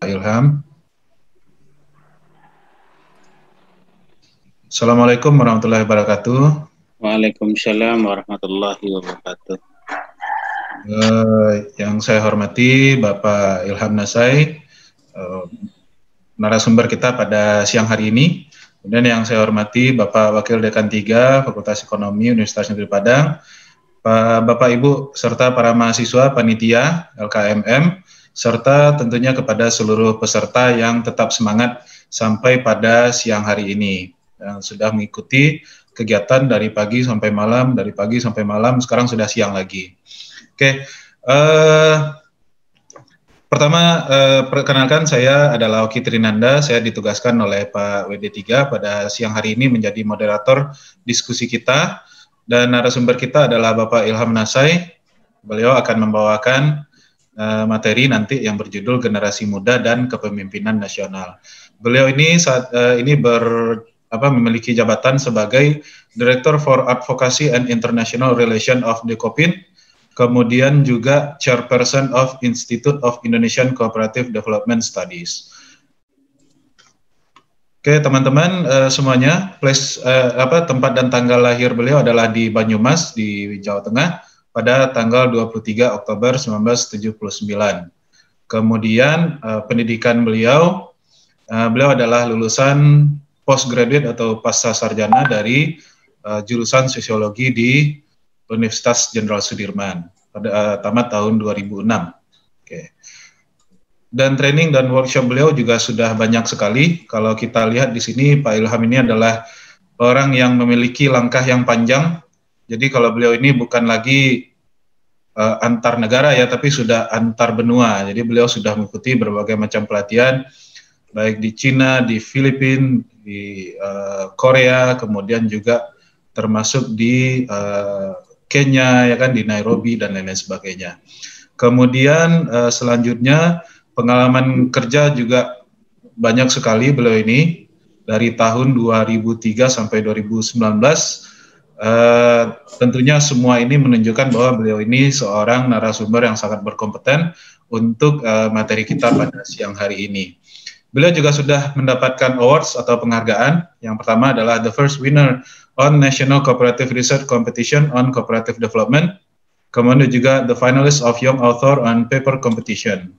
Ilham. Assalamualaikum warahmatullahi wabarakatuh. Waalaikumsalam warahmatullahi wabarakatuh. Yang saya hormati Bapak Ilham Nasai, narasumber kita pada siang hari ini. Kemudian yang saya hormati Bapak Wakil Dekan 3 Fakultas Ekonomi Universitas Negeri Padang, Bapak Ibu serta para mahasiswa panitia LKMM, serta tentunya kepada seluruh peserta yang tetap semangat sampai pada siang hari ini, yang sudah mengikuti kegiatan dari pagi sampai malam, sekarang sudah siang lagi. Oke, pertama, perkenalkan saya adalah Oki Trinanda, saya ditugaskan oleh Pak WD3 pada siang hari ini menjadi moderator diskusi kita, dan narasumber kita adalah Bapak Ilham Nasai. Beliau akan membawakan materi nanti yang berjudul Generasi Muda dan Kepemimpinan Nasional. Beliau ini saat ini memiliki jabatan sebagai Director for Advocacy and International Relations of Dekopin, kemudian juga Chairperson of Institute of Indonesian Cooperative Development Studies. Oke, teman-teman semuanya, tempat dan tanggal lahir beliau adalah di Banyumas, di Jawa Tengah, pada tanggal 23 Oktober 1979. Kemudian pendidikan beliau adalah lulusan postgraduate atau pasca sarjana dari jurusan sosiologi di Universitas Jenderal Sudirman pada tamat tahun 2006. Oke. Dan training dan workshop beliau juga sudah banyak sekali. Kalau kita lihat di sini, Pak Ilham ini adalah orang yang memiliki langkah yang panjang. Jadi kalau beliau ini bukan lagi antar negara ya, tapi sudah antar benua. Jadi beliau sudah mengikuti berbagai macam pelatihan, baik di Cina, di Filipina, di Korea, kemudian juga termasuk di Kenya, ya kan, di Nairobi dan lain-lain sebagainya. Kemudian selanjutnya pengalaman kerja juga banyak sekali beliau ini dari tahun 2003 sampai 2019. Tentunya semua ini menunjukkan bahwa beliau ini seorang narasumber yang sangat berkompeten untuk materi kita pada siang hari ini. Beliau juga sudah mendapatkan awards atau penghargaan. Yang pertama adalah the first winner on National Cooperative Research Competition on Cooperative Development. Kemudian juga the finalist of Young Author on Paper Competition.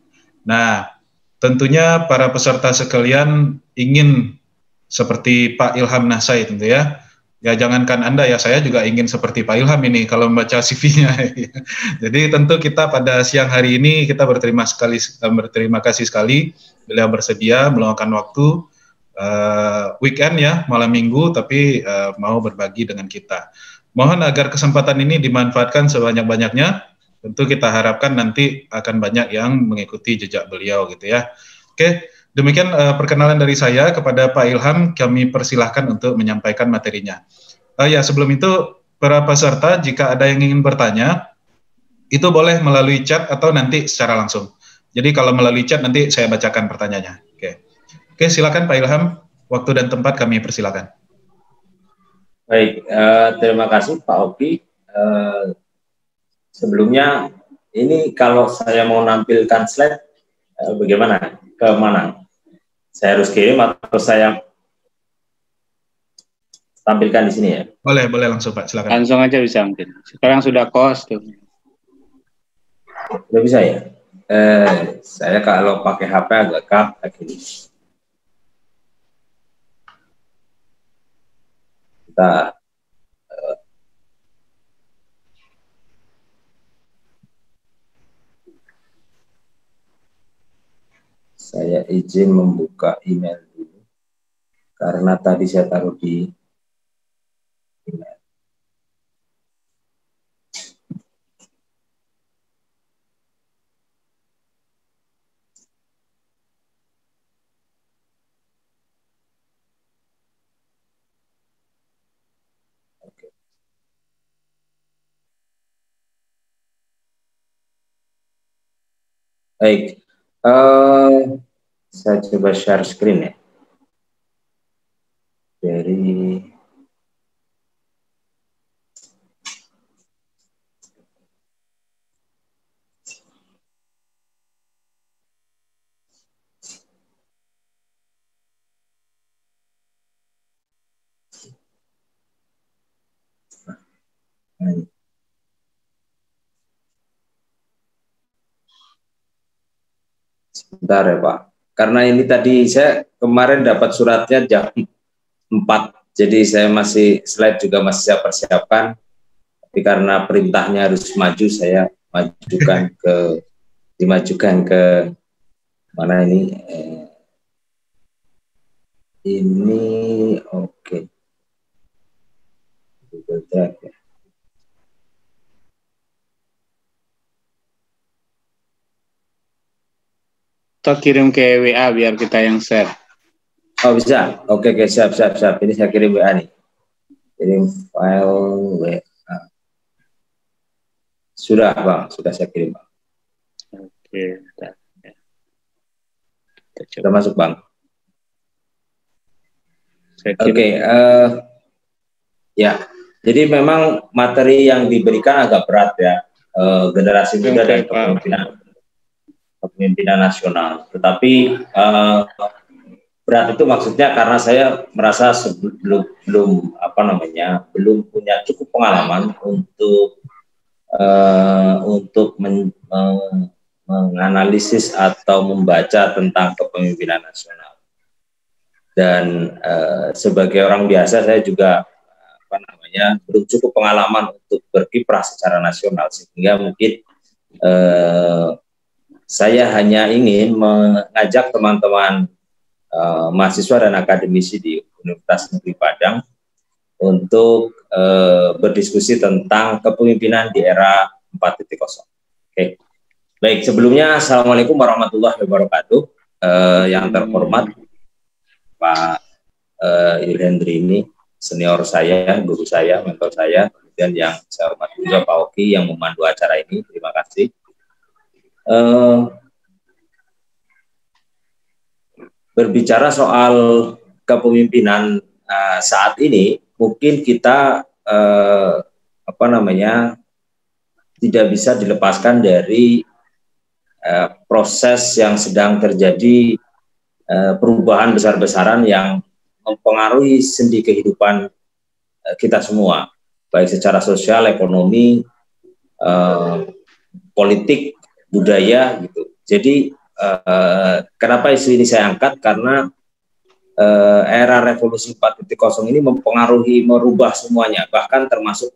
Nah, tentunya para peserta sekalian ingin seperti Pak Ilham Nasai tentu ya. Ya jangankan Anda ya, saya juga ingin seperti Pak Ilham ini kalau membaca CV-nya. Jadi tentu kita pada siang hari ini kita berterima kasih sekali beliau bersedia meluangkan waktu weekend ya, malam minggu, tapi mau berbagi dengan kita. Mohon agar kesempatan ini dimanfaatkan sebanyak-banyaknya. Tentu kita harapkan nanti akan banyak yang mengikuti jejak beliau gitu ya. Oke, demikian perkenalan dari saya kepada Pak Ilham. Kami persilahkan untuk menyampaikan materinya. Ya, sebelum itu para peserta jika ada yang ingin bertanya itu boleh melalui chat atau nanti secara langsung. Jadi kalau melalui chat nanti saya bacakan pertanyaannya. Oke, silakan Pak Ilham. Waktu dan tempat kami persilakan. Baik, terima kasih Pak Oki. Sebelumnya, ini kalau saya mau nampilkan slide, bagaimana? Kemana? Saya harus kirim atau saya tampilkan di sini ya? Boleh langsung Pak, silakan. Langsung aja bisa mungkin. Sekarang sudah close tuh. Sudah bisa ya? Saya kalau pakai HP agak kaget ini. Kita saya izin membuka email dulu karena tadi saya taruh di email. Oke. Baik, saya coba share screen ya. Dari Sebentar ya Pak. Karena ini tadi saya kemarin dapat suratnya jam 4, jadi saya masih slide juga masih saya persiapkan. Tapi karena perintahnya harus maju, saya dimajukan ke mana ini? Ini oke. Google Drive ya. Atau kirim ke WA biar kita yang share. Oh bisa, oke, siap. Ini saya kirim WA nih. Kirim file WA. Sudah Bang, sudah saya kirim Bang. Oke, Sudah masuk Bang. Oke, ya. Jadi memang materi yang diberikan agak berat ya, generasi muda dan kepemimpinan nasional. Tetapi berat itu maksudnya karena saya merasa belum punya cukup pengalaman untuk menganalisis atau membaca tentang kepemimpinan nasional. Dan sebagai orang biasa saya juga belum cukup pengalaman untuk berkiprah secara nasional, sehingga mungkin saya hanya ingin mengajak teman-teman mahasiswa dan akademisi di Universitas Negeri Padang untuk berdiskusi tentang kepemimpinan di era 4.0. Oke. Baik, sebelumnya Assalamualaikum warahmatullahi wabarakatuh. Yang terhormat Pak Yulhendri ini senior saya, guru saya, mentor saya, kemudian yang saya hormati juga Pak Oki yang memandu acara ini, terima kasih. Berbicara soal kepemimpinan saat ini, mungkin kita tidak bisa dilepaskan dari proses yang sedang terjadi, perubahan besar-besaran yang mempengaruhi sendi kehidupan kita semua, baik secara sosial, ekonomi, politik, budaya gitu. Jadi kenapa isu ini saya angkat? Karena era revolusi 4.0 ini merubah semuanya, bahkan termasuk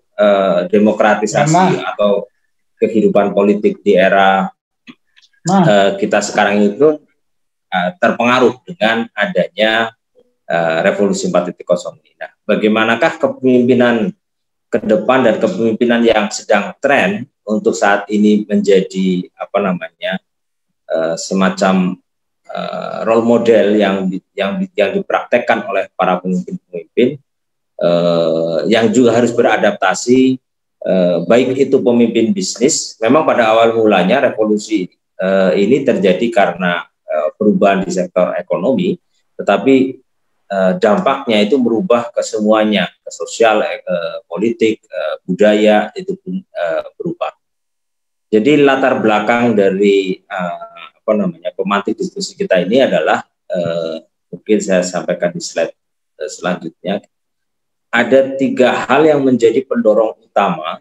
demokratisasi atau kehidupan politik di era kita sekarang itu terpengaruh dengan adanya revolusi 4.0 ini. Nah, bagaimanakah kepemimpinan ke depan dan kepemimpinan yang sedang tren untuk saat ini menjadi semacam role model yang dipraktekkan oleh para pemimpin-pemimpin yang juga harus beradaptasi, baik itu pemimpin bisnis. Memang pada awal mulanya revolusi ini terjadi karena perubahan di sektor ekonomi, tetapi dampaknya itu merubah ke semuanya, ke sosial, politik, budaya, itu pun berubah. Jadi latar belakang dari pemantik diskusi kita ini adalah mungkin saya sampaikan di slide selanjutnya. Ada 3 hal yang menjadi pendorong utama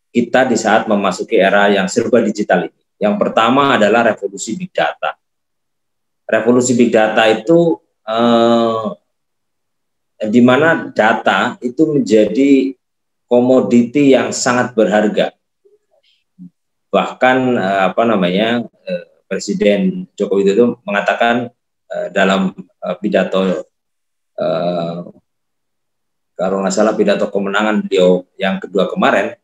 kita di saat memasuki era yang serba digital ini. Yang pertama adalah revolusi big data. Revolusi big data itu di mana data itu menjadi komoditi yang sangat berharga. Bahkan Presiden Joko Widodo mengatakan dalam pidato kalau nggak salah pidato kemenangan beliau yang kedua kemarin,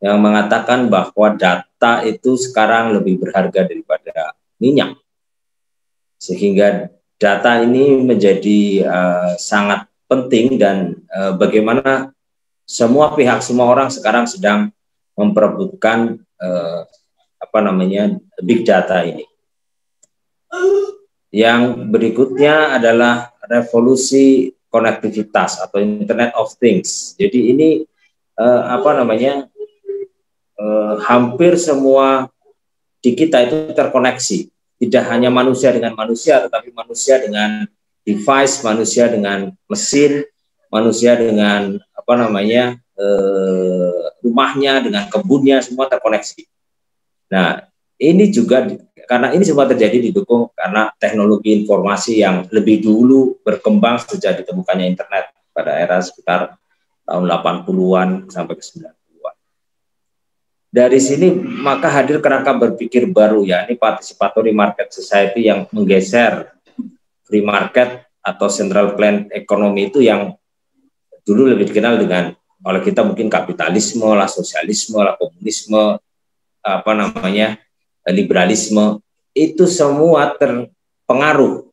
yang mengatakan bahwa data itu sekarang lebih berharga daripada minyak, sehingga data ini menjadi sangat penting dan bagaimana semua pihak, semua orang sekarang sedang memperebutkan big data ini. Yang berikutnya adalah revolusi konektivitas atau Internet of Things. Jadi ini hampir semua di kita itu terkoneksi. Tidak hanya manusia dengan manusia, tetapi manusia dengan device, manusia dengan mesin, manusia dengan rumahnya, dengan kebunnya, semua terkoneksi. Nah, ini juga karena ini semua terjadi didukung karena teknologi informasi yang lebih dulu berkembang sejak ditemukannya internet pada era sekitar tahun 80-an sampai ke 90-an. Dari sini maka hadir kerangka berpikir baru, ya, ini participatory market society yang menggeser free market atau central plan ekonomi itu yang dulu lebih dikenal dengan oleh kita mungkin kapitalisme lah, sosialisme lah, komunisme, apa namanya, liberalisme, itu semua terpengaruh.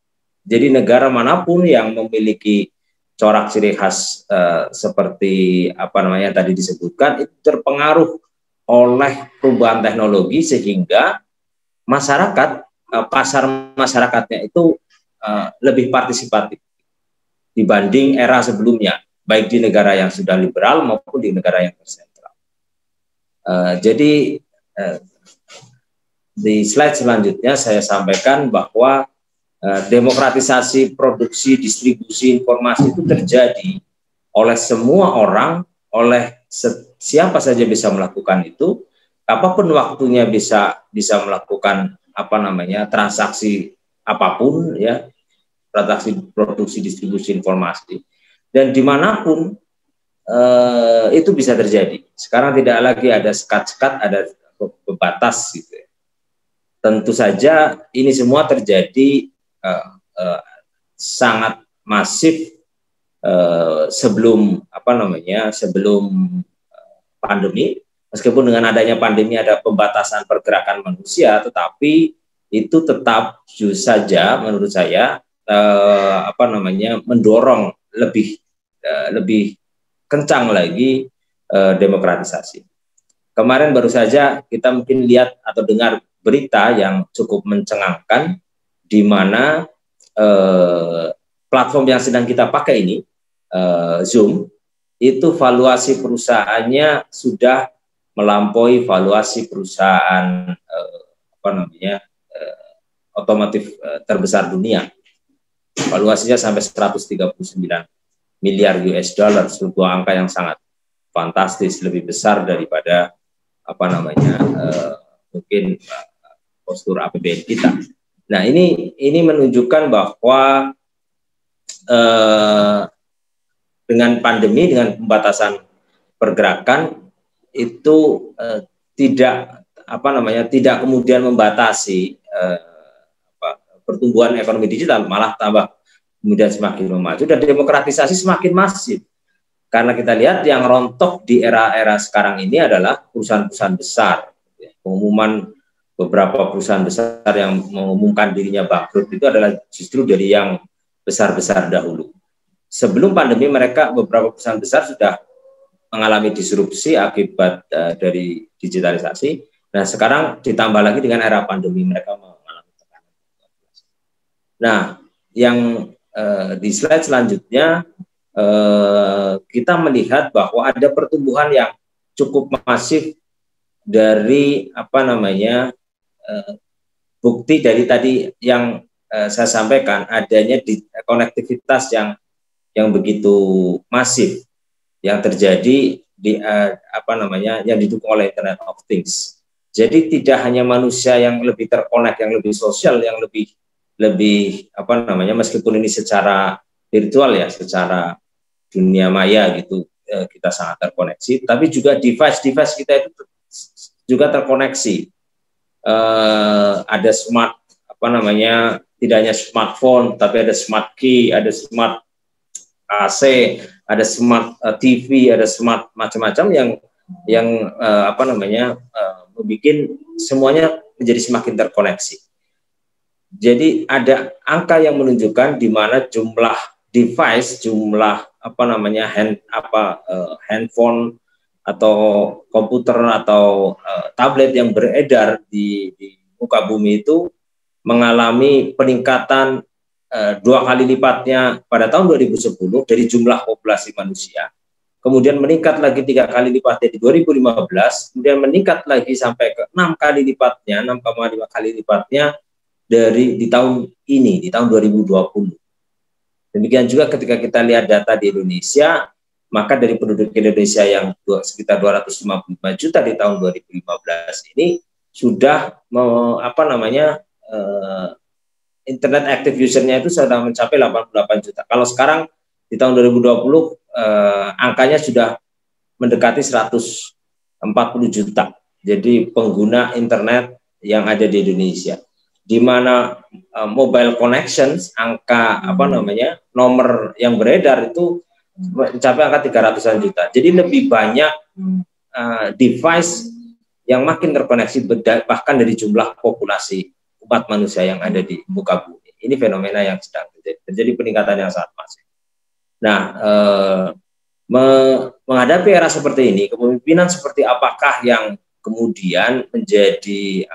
Jadi negara manapun yang memiliki corak ciri khas seperti apa namanya tadi disebutkan, itu terpengaruh oleh perubahan teknologi sehingga masyarakat, pasar masyarakatnya itu lebih partisipatif dibanding era sebelumnya, baik di negara yang sudah liberal maupun di negara yang tersentral. Jadi di slide selanjutnya saya sampaikan bahwa demokratisasi produksi distribusi informasi itu terjadi oleh semua orang, oleh siapa saja bisa melakukan itu, apapun waktunya bisa melakukan apa namanya transaksi apapun, ya, transaksi produksi distribusi informasi, dan dimanapun itu bisa terjadi. Sekarang tidak lagi ada sekat-sekat, ada pembatas gitu ya. Tentu saja ini semua terjadi sangat masif sebelum apa namanya pandemi. Meskipun dengan adanya pandemi ada pembatasan pergerakan manusia, tetapi itu tetap saja menurut saya apa namanya mendorong lebih kencang lagi demokratisasi. Kemarin baru saja kita mungkin lihat atau dengar berita yang cukup mencengangkan, di mana platform yang sedang kita pakai ini, Zoom, itu valuasi perusahaannya sudah melampaui valuasi perusahaan apa namanya otomotif terbesar dunia. Valuasinya sampai 139 miliar US dollar, sebuah angka yang sangat fantastis, lebih besar daripada apa namanya mungkin postur APBN kita. Nah, ini menunjukkan bahwa dengan pandemi, dengan pembatasan pergerakan itu tidak apa namanya tidak kemudian membatasi pertumbuhan ekonomi digital, malah tambah kemudian semakin memacu dan demokratisasi semakin masif. Karena kita lihat yang rontok di era-era sekarang ini adalah perusahaan-perusahaan besar. Pengumuman beberapa perusahaan besar yang mengumumkan dirinya bangkrut itu adalah justru dari yang besar-besar dahulu. Sebelum pandemi mereka beberapa perusahaan besar sudah mengalami disrupsi akibat dari digitalisasi. Nah, sekarang ditambah lagi dengan era pandemi mereka mengalami tekanan. Nah, yang di slide selanjutnya kita melihat bahwa ada pertumbuhan yang cukup masif dari apa namanya bukti dari tadi yang saya sampaikan, adanya di konektivitas yang begitu masif yang terjadi di apa namanya yang didukung oleh Internet of Things. Jadi tidak hanya manusia yang lebih terkonek, yang lebih sosial, yang lebih apa namanya meskipun ini secara virtual ya, secara dunia maya gitu kita sangat terkoneksi, tapi juga device kita itu juga terkoneksi. Ada smart apa namanya, tidak hanya smartphone, tapi ada smart key, ada smart AC, ada smart TV, ada smart macam-macam yang apa namanya membuat semuanya menjadi semakin terkoneksi. Jadi ada angka yang menunjukkan di mana jumlah device, jumlah apa namanya handphone atau komputer atau tablet yang beredar di muka bumi itu mengalami peningkatan 2 kali lipatnya pada tahun 2010 dari jumlah populasi manusia. Kemudian meningkat lagi 3 kali lipatnya di 2015, kemudian meningkat lagi sampai ke 6 kali lipatnya, 6,5 kali lipatnya di tahun ini, di tahun 2020. Demikian juga ketika kita lihat data di Indonesia, maka dari penduduk Indonesia yang sekitar 255 juta di tahun 2015 ini sudah internet active usernya itu sudah mencapai 88 juta. Kalau sekarang di tahun 2020 angkanya sudah mendekati 140 juta. Jadi pengguna internet yang ada di Indonesia, di mana mobile connections, angka nomor yang beredar itu mencapai angka 300-an juta. Jadi lebih banyak device yang makin terkoneksi bahkan dari jumlah populasi umat manusia yang ada di muka bumi. Ini fenomena yang sedang terjadi peningkatan yang sangat masif. Nah, menghadapi era seperti ini, kepemimpinan seperti apakah yang kemudian menjadi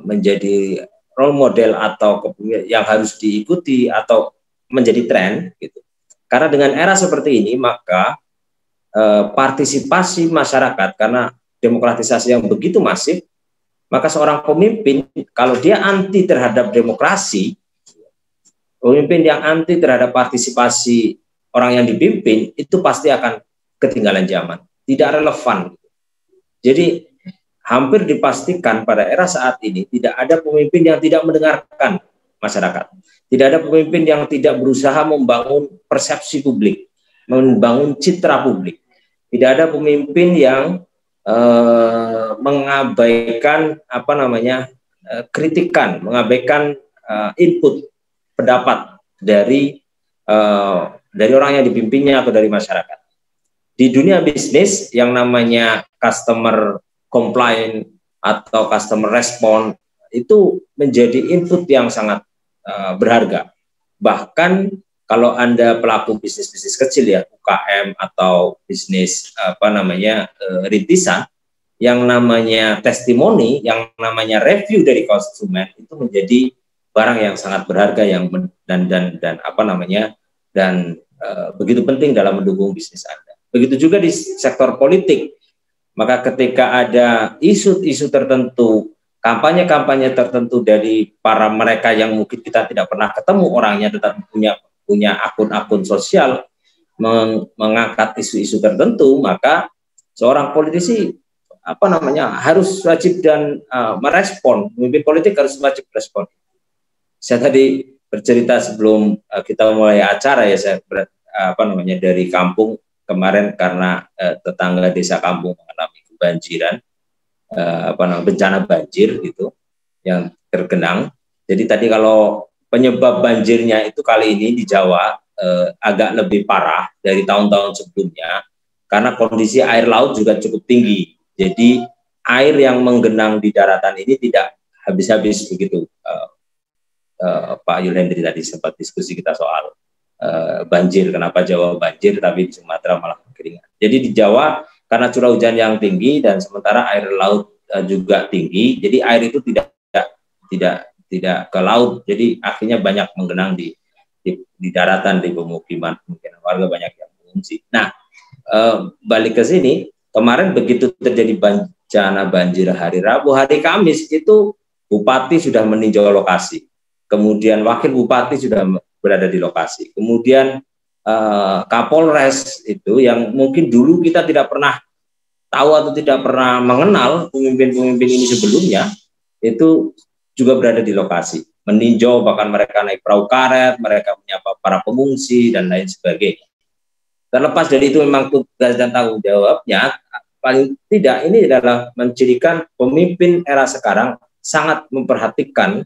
menjadi role model atau yang harus diikuti atau menjadi tren gitu. Karena dengan era seperti ini maka partisipasi masyarakat, karena demokratisasi yang begitu masif, maka seorang pemimpin kalau dia anti terhadap demokrasi, pemimpin yang anti terhadap partisipasi orang yang dipimpin, itu pasti akan ketinggalan zaman, tidak relevan. Jadi hampir dipastikan pada era saat ini tidak ada pemimpin yang tidak mendengarkan masyarakat. Tidak ada pemimpin yang tidak berusaha membangun persepsi publik, membangun citra publik. Tidak ada pemimpin yang mengabaikan kritikan, mengabaikan input pendapat dari orang yang dipimpinnya atau dari masyarakat. Di dunia bisnis yang namanya customer compliant atau customer response itu menjadi input yang sangat berharga. Bahkan kalau Anda pelaku bisnis kecil ya, UKM atau bisnis rintisan, yang namanya testimoni, yang namanya review dari konsumen itu menjadi barang yang sangat berharga dan begitu penting dalam mendukung bisnis Anda. Begitu juga di sektor politik. Maka ketika ada isu-isu tertentu, kampanye-kampanye tertentu dari para mereka yang mungkin kita tidak pernah ketemu orangnya, tetapi punya akun-akun sosial mengangkat isu-isu tertentu, maka seorang politisi harus wajib dan merespon. Pemimpin politik harus wajib respon. Saya tadi bercerita sebelum kita mulai acara ya, saya dari kampung kemarin karena tetangga desa kampung mengalami kebanjiran, bencana banjir gitu yang tergenang. Jadi tadi kalau penyebab banjirnya itu kali ini di Jawa agak lebih parah dari tahun-tahun sebelumnya karena kondisi air laut juga cukup tinggi. Jadi air yang menggenang di daratan ini tidak habis-habis begitu. Pak Yulhendri tadi sempat diskusi kita soal banjir, kenapa Jawa banjir tapi di Sumatera malah kekeringan. Jadi di Jawa karena curah hujan yang tinggi dan sementara air laut juga tinggi, jadi air itu tidak ke laut, jadi akhirnya banyak menggenang di daratan, di pemukiman warga banyak yang mengungsi. Nah, balik ke sini, kemarin begitu terjadi bencana banjir hari Rabu, hari Kamis itu Bupati sudah meninjau lokasi, kemudian Wakil Bupati sudah berada di lokasi, kemudian Kapolres itu yang mungkin dulu kita tidak pernah tahu atau tidak pernah mengenal pemimpin-pemimpin ini sebelumnya, itu juga berada di lokasi, meninjau, bahkan mereka naik perahu karet, mereka menyapa para pengungsi dan lain sebagainya. Terlepas dari itu memang tugas dan tanggung jawabnya, paling tidak ini adalah mencirikan pemimpin era sekarang sangat memperhatikan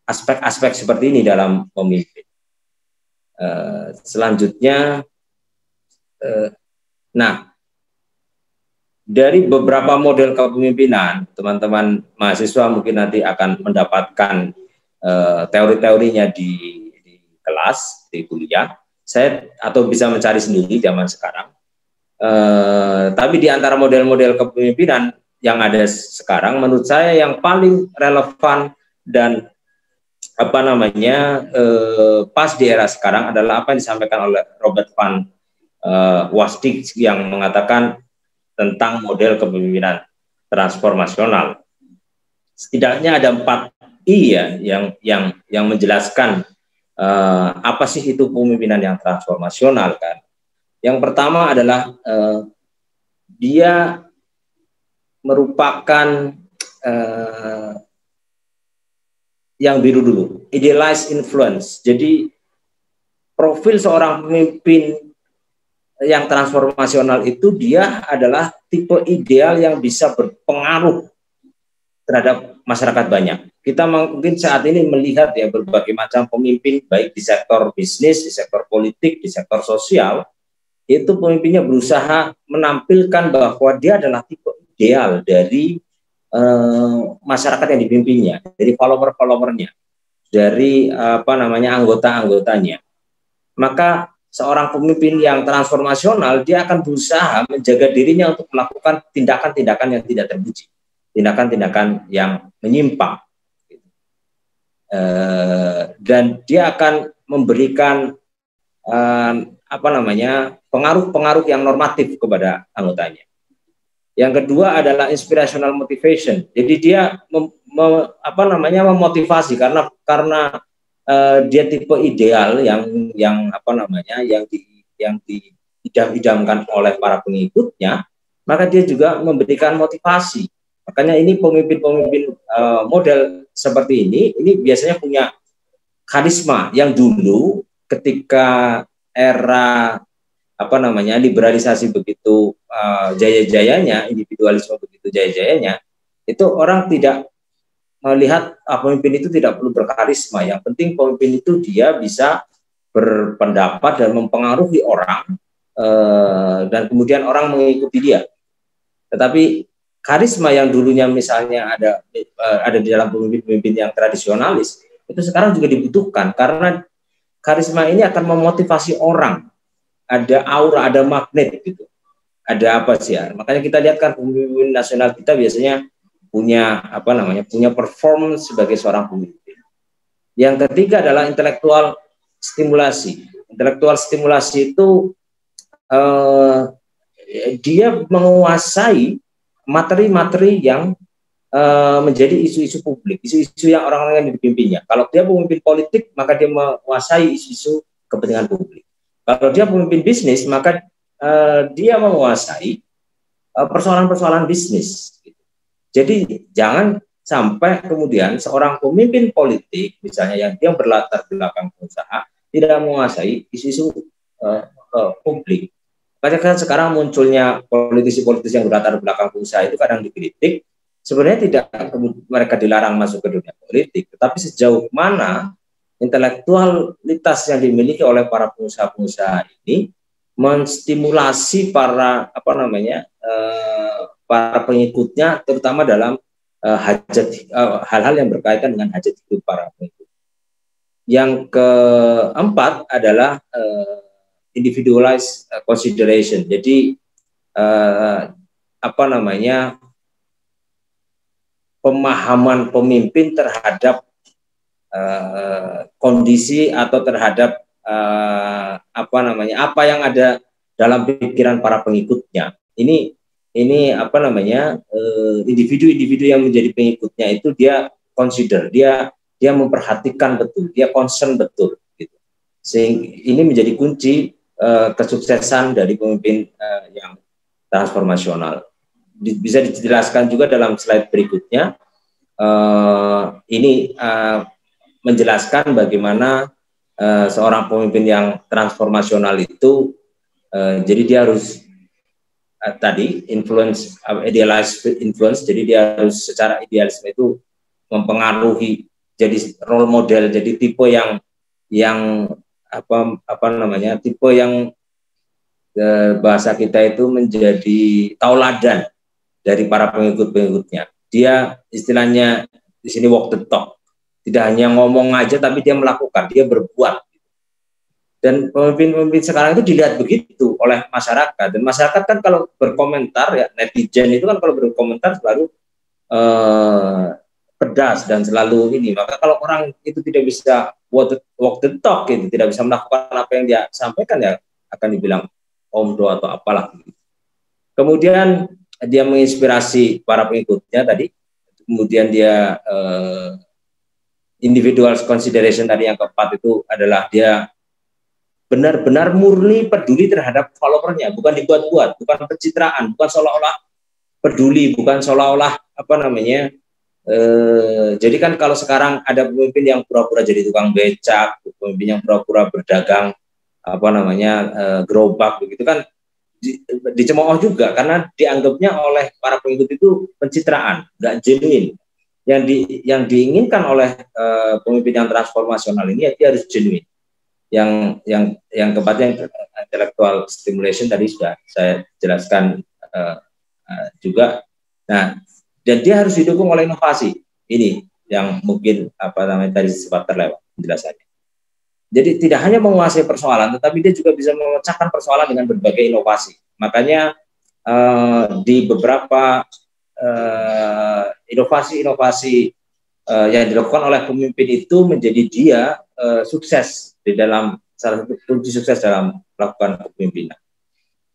aspek-aspek seperti ini dalam pemimpin. Selanjutnya, dari beberapa model kepemimpinan, teman-teman mahasiswa mungkin nanti akan mendapatkan teori-teorinya di kelas, di kuliah. Saya atau bisa mencari sendiri zaman sekarang. Tapi di antara model-model kepemimpinan yang ada sekarang, menurut saya yang paling relevan dan pas di era sekarang adalah apa yang disampaikan oleh Robert Van Wastig yang mengatakan tentang model kepemimpinan transformasional. Setidaknya ada 4 I ya yang menjelaskan Apa sih itu pemimpinan yang transformasional kan? Yang pertama adalah dia merupakan yang biru dulu, idealized influence. Jadi profil seorang pemimpin yang transformasional itu dia adalah tipe ideal yang bisa berpengaruh terhadap masyarakat banyak. Kita mungkin saat ini melihat ya berbagai macam pemimpin baik di sektor bisnis, di sektor politik, di sektor sosial, itu pemimpinnya berusaha menampilkan bahwa dia adalah tipe ideal dari masyarakat yang dipimpinnya, dari follower-followernya, dari anggota-anggotanya. Maka seorang pemimpin yang transformasional dia akan berusaha menjaga dirinya untuk melakukan tindakan-tindakan yang tidak terpuji, tindakan-tindakan yang menyimpang, dan dia akan memberikan pengaruh-pengaruh yang normatif kepada anggotanya. Yang kedua adalah inspirational motivation. Jadi dia memotivasi karena dia tipe ideal yang diidam-idamkan oleh para pengikutnya, maka dia juga memberikan motivasi. Makanya ini pemimpin-pemimpin model seperti ini biasanya punya karisma yang dulu ketika era liberalisasi begitu jaya-jayanya, individualisme begitu jaya-jayanya, itu orang tidak melihat pemimpin itu tidak perlu berkarisma. Yang penting pemimpin itu dia bisa berpendapat dan mempengaruhi orang, dan kemudian orang mengikuti dia. Tetapi karisma yang dulunya misalnya ada di dalam pemimpin-pemimpin yang tradisionalis, itu sekarang juga dibutuhkan karena karisma ini akan memotivasi orang. Ada aura, ada magnet gitu. Ada apa sih ya? Makanya kita lihat kan pemimpin nasional kita biasanya punya performance sebagai seorang pemimpin. Yang ketiga adalah intelektual stimulasi. Intelektual stimulasi itu dia menguasai materi-materi yang menjadi isu-isu publik, isu-isu yang orang-orang yang dipimpinnya. Kalau dia pemimpin politik, maka dia menguasai isu-isu kepentingan publik. Kalau dia pemimpin bisnis, maka dia menguasai persoalan-persoalan bisnis. Jadi jangan sampai kemudian seorang pemimpin politik, misalnya yang dia berlatar belakang pengusaha, tidak menguasai isu-isu publik. Karena sekarang munculnya politisi-politisi yang berlatar belakang pengusaha itu kadang dikritik. Sebenarnya tidak mereka dilarang masuk ke dunia politik, tetapi sejauh mana intelektualitas yang dimiliki oleh para pengusaha-pengusaha ini menstimulasi para para pengikutnya, terutama dalam hal-hal yang berkaitan dengan hajat hidup para pengikut. Yang keempat adalah individualized consideration. Jadi pemahaman pemimpin terhadap kondisi atau terhadap apa yang ada dalam pikiran para pengikutnya. Ini individu-individu yang menjadi pengikutnya itu dia consider, dia memperhatikan betul, dia concern betul gitu. Sehingga ini menjadi kunci kesuksesan dari pemimpin yang transformasional. Bisa dijelaskan juga dalam slide berikutnya. Ini menjelaskan bagaimana seorang pemimpin yang transformasional itu, jadi dia harus influence, idealized influence, jadi dia harus secara idealisme itu mempengaruhi, jadi role model, jadi tipe yang tipe yang bahasa kita itu menjadi tauladan dari para pengikut-pengikutnya. Dia istilahnya di sini walk the talk. Tidak hanya ngomong aja, tapi dia melakukan, dia berbuat. Dan pemimpin-pemimpin sekarang itu dilihat begitu oleh masyarakat. Dan masyarakat kan kalau berkomentar, ya netizen itu kan kalau berkomentar selalu pedas dan selalu ini. Maka kalau orang itu tidak bisa walk the talk, gitu, tidak bisa melakukan apa yang dia sampaikan, ya akan dibilang omdo atau apalah. Kemudian dia menginspirasi para pengikutnya tadi. Kemudian dia individual consideration tadi yang keempat itu adalah dia benar-benar murni peduli terhadap followernya, bukan dibuat-buat, bukan pencitraan, bukan seolah-olah peduli, bukan seolah-olah apa namanya. Jadi kan kalau sekarang ada pemimpin yang pura-pura jadi tukang becak, pemimpin yang pura-pura berdagang apa namanya gerobak begitu kan dicemooh juga karena dianggapnya oleh para pengikut itu pencitraan, nggak genuine. Yang diinginkan oleh pemimpin yang transformasional ini dia harus genuine. Yang keempatnya intellectual stimulation tadi sudah saya jelaskan juga. Nah, dan dia harus didukung oleh inovasi. Ini yang mungkin apa namanya tadi sempat terlewat penjelasannya. Jadi tidak hanya menguasai persoalan, tetapi dia juga bisa memecahkan persoalan dengan berbagai inovasi. Makanya di beberapa inovasi-inovasi yang dilakukan oleh pemimpin itu menjadi dia sukses di dalam salah satu kunci sukses dalam melakukan kepemimpinan.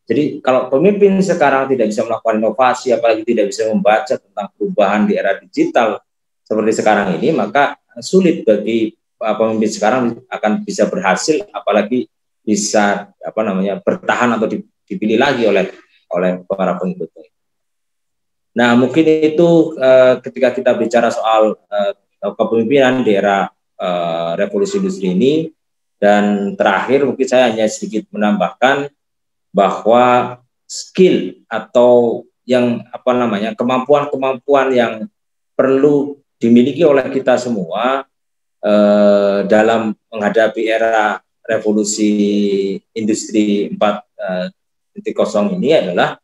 Jadi kalau pemimpin sekarang tidak bisa melakukan inovasi, apalagi tidak bisa membaca tentang perubahan di era digital seperti sekarang ini, maka sulit bagi pemimpin sekarang akan bisa berhasil, apalagi bisa apa namanya bertahan atau dipilih lagi oleh para pengikutnya. Nah, mungkin itu ketika kita bicara soal kepemimpinan di era revolusi industri ini. Dan terakhir mungkin saya hanya sedikit menambahkan bahwa skill atau yang apa namanya kemampuan-kemampuan yang perlu dimiliki oleh kita semua dalam menghadapi era revolusi industri 4.0 ini adalah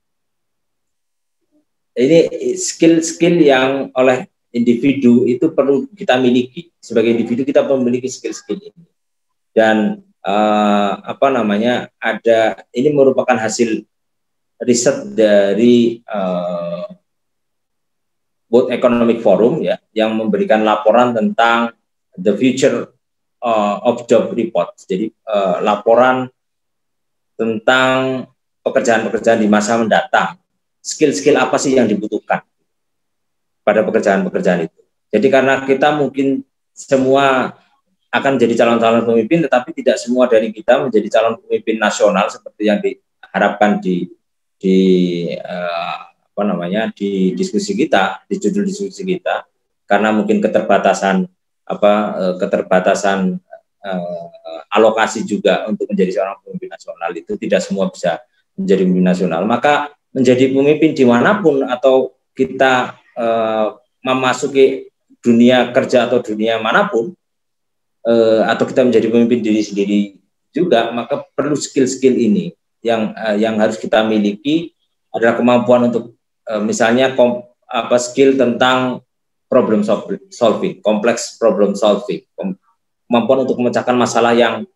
ini skill-skill yang oleh individu itu perlu kita miliki. Sebagai individu kita memiliki skill-skill ini. Dan apa namanya ini merupakan hasil riset dari World Economic Forum ya yang memberikan laporan tentang the future of job report. Jadi laporan tentang pekerjaan-pekerjaan di masa mendatang. Skill-skill apa sih yang dibutuhkan pada pekerjaan-pekerjaan itu. Jadi karena kita mungkin semua akan menjadi calon-calon pemimpin, tetapi tidak semua dari kita menjadi calon pemimpin nasional seperti yang diharapkan di apa namanya di diskusi kita, di judul diskusi kita, karena mungkin keterbatasan alokasi juga untuk menjadi seorang pemimpin nasional itu tidak semua bisa menjadi pemimpin nasional. Maka menjadi pemimpin dimanapun atau kita memasuki dunia kerja atau dunia manapun, atau kita menjadi pemimpin diri sendiri juga, maka perlu skill-skill ini yang harus kita miliki adalah kemampuan untuk misalnya skill tentang problem solving, kompleks problem solving, kemampuan untuk memecahkan masalah yang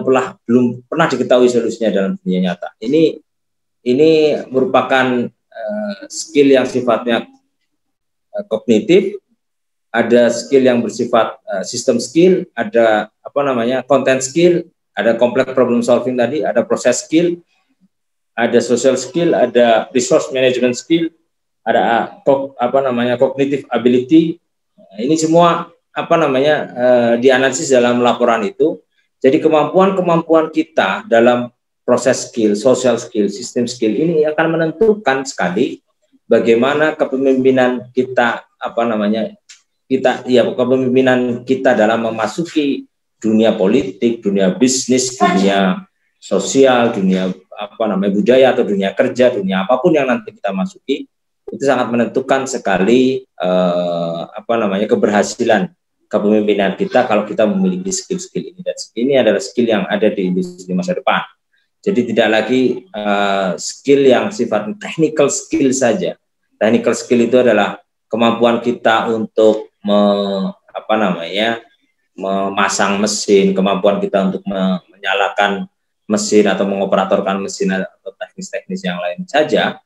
belum pernah diketahui solusinya dalam dunia nyata. Ini merupakan skill yang sifatnya kognitif. Ada skill yang bersifat sistem skill, ada apa namanya content skill, ada complex problem solving tadi, ada proses skill, ada social skill, ada resource management skill, ada apa namanya cognitive ability. Ini semua apa namanya dianalisis dalam laporan itu. Jadi kemampuan-kemampuan kita dalam proses skill, social skill, system skill ini akan menentukan sekali bagaimana kepemimpinan kita kepemimpinan kita dalam memasuki dunia politik, dunia bisnis, dunia sosial, dunia budaya atau dunia kerja, dunia apapun yang nanti kita masuki, itu sangat menentukan sekali keberhasilan kepemimpinan kita kalau kita memiliki skill-skill ini. Dan ini adalah skill yang ada di industri masa depan. Jadi tidak lagi skill yang sifatnya technical skill saja. Technical skill itu adalah kemampuan kita untuk memasang mesin, kemampuan kita untuk menyalakan mesin atau mengoperatorkan mesin atau teknis-teknis yang lain saja.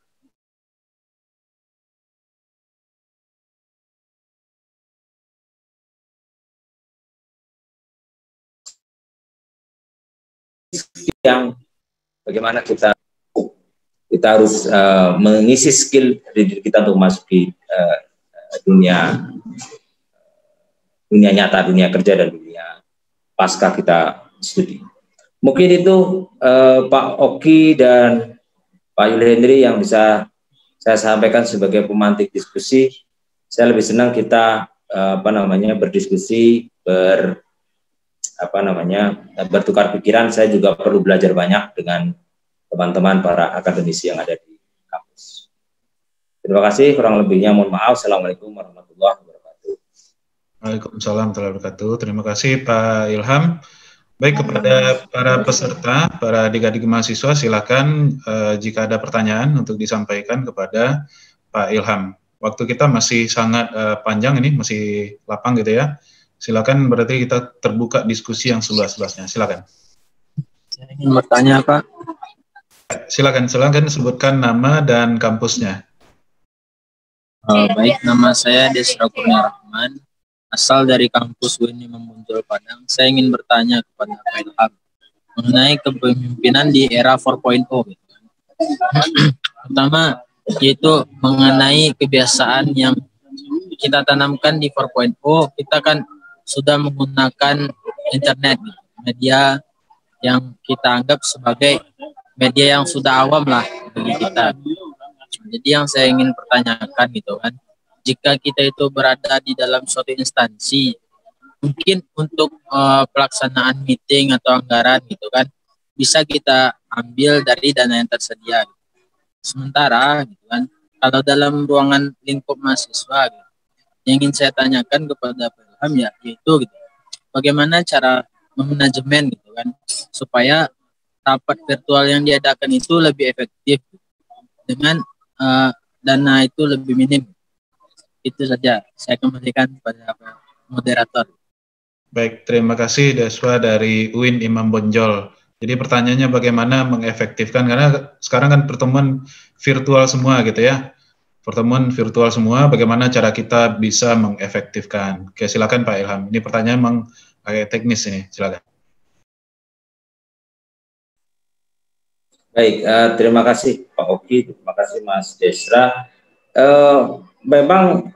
Yang bagaimana kita harus mengisi skill diri kita untuk memasuki dunia dunia nyata, dunia kerja dan dunia pasca kita studi. Mungkin itu Pak Oki dan Pak Yul Hendri yang bisa saya sampaikan sebagai pemantik diskusi. Saya lebih senang kita berdiskusi, bertukar pikiran. Saya juga perlu belajar banyak dengan teman-teman para akademisi yang ada di kampus. Terima kasih, kurang lebihnya mohon maaf. Assalamualaikum warahmatullahi wabarakatuh. Waalaikumsalam warahmatullahi wabarakatuh. Terima kasih Pak Ilham. Baik, kepada para peserta, para adik-adik mahasiswa, silakan jika ada pertanyaan untuk disampaikan kepada Pak Ilham. Waktu kita masih sangat panjang ini, masih lapang gitu ya. Silakan, berarti kita terbuka diskusi yang seluas-luasnya. Silakan. Saya ingin bertanya, Pak. Silakan sebutkan nama dan kampusnya. Baik, nama saya Desra Kurnia Rahman, asal dari kampus UIN Imam Bonjol Padang. Saya ingin bertanya kepada Pak Ilham mengenai kepemimpinan di era 4.0. Pertama, yaitu mengenai kebiasaan yang kita tanamkan di 4.0. Kita kan sudah menggunakan internet, media yang kita anggap sebagai media yang sudah awam lah bagi kita. Jadi yang saya ingin pertanyakan gitu kan, jika kita itu berada di dalam suatu instansi, mungkin untuk pelaksanaan meeting atau anggaran gitu kan, bisa kita ambil dari dana yang tersedia. Sementara gitu kan, kalau dalam ruangan lingkup mahasiswa, gitu, yang ingin saya tanyakan kepada Pak Ilham yaitu gitu, bagaimana cara memanajemen gitu kan, supaya rapat virtual yang diadakan itu lebih efektif dengan dana itu lebih minim. Itu saja. Saya kembalikan kepada moderator. Baik, terima kasih Deswa dari UIN Imam Bonjol. Jadi pertanyaannya bagaimana mengefektifkan, karena sekarang kan pertemuan virtual semua gitu ya. Pertemuan virtual semua, bagaimana cara kita bisa mengefektifkan. Oke, silakan Pak Ilham. Ini pertanyaan memang agak teknis ini, silakan. Baik, terima kasih Pak Oki, terima kasih Mas Desra. Memang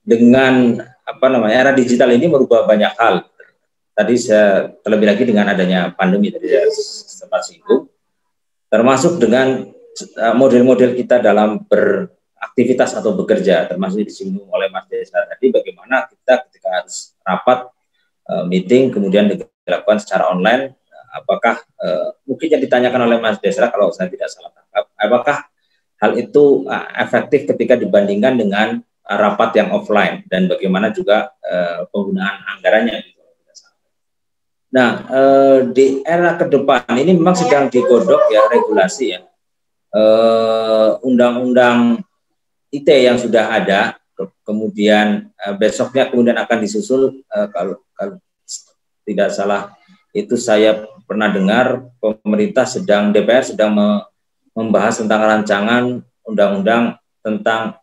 dengan era digital ini merubah banyak hal. Tadi saya terlebih lagi dengan adanya pandemi tadi saya sempat singgung, termasuk dengan model-model kita dalam beraktivitas atau bekerja, termasuk disinggung oleh Mas Desra tadi, bagaimana kita ketika harus rapat meeting kemudian dilakukan secara online. Apakah mungkin yang ditanyakan oleh Mas Desra kalau saya tidak salah tangkap, apakah hal itu efektif ketika dibandingkan dengan rapat yang offline, dan bagaimana juga penggunaan anggarannya. Nah, di era ke depan ini memang sedang digodok ya regulasi ya, undang-undang IT yang sudah ada, kemudian besoknya kemudian akan disusul kalau tidak salah itu saya pernah dengar DPR sedang membahas tentang rancangan undang-undang tentang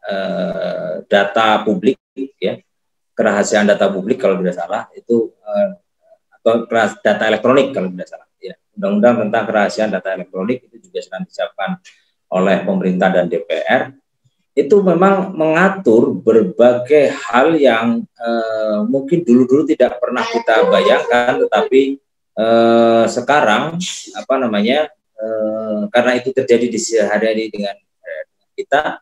data publik ya, kerahasiaan data publik kalau tidak salah itu atau data elektronik kalau tidak salah ya, undang-undang tentang kerahasiaan data elektronik itu juga sedang disiapkan oleh pemerintah dan DPR. Itu memang mengatur berbagai hal yang mungkin dulu-dulu tidak pernah kita bayangkan, tetapi sekarang karena itu terjadi di sehari-hari dengan kita,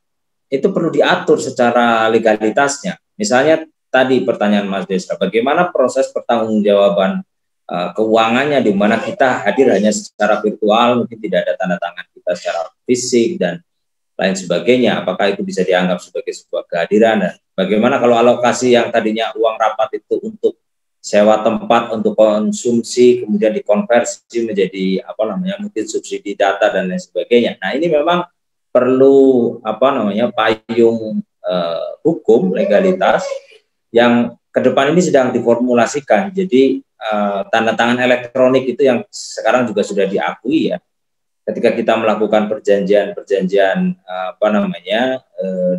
itu perlu diatur secara legalitasnya. Misalnya tadi pertanyaan Mas Desra, bagaimana proses pertanggungjawaban keuangannya, di mana kita hadir hanya secara virtual, mungkin tidak ada tanda tangan kita secara fisik dan lain sebagainya. Apakah itu bisa dianggap sebagai sebuah kehadiran? Dan bagaimana kalau alokasi yang tadinya uang rapat itu untuk sewa tempat untuk konsumsi kemudian dikonversi menjadi mungkin subsidi data dan lain sebagainya. Nah, ini memang perlu payung hukum legalitas yang ke depan ini sedang diformulasikan. Jadi tanda tangan elektronik itu yang sekarang juga sudah diakui ya. Ketika kita melakukan perjanjian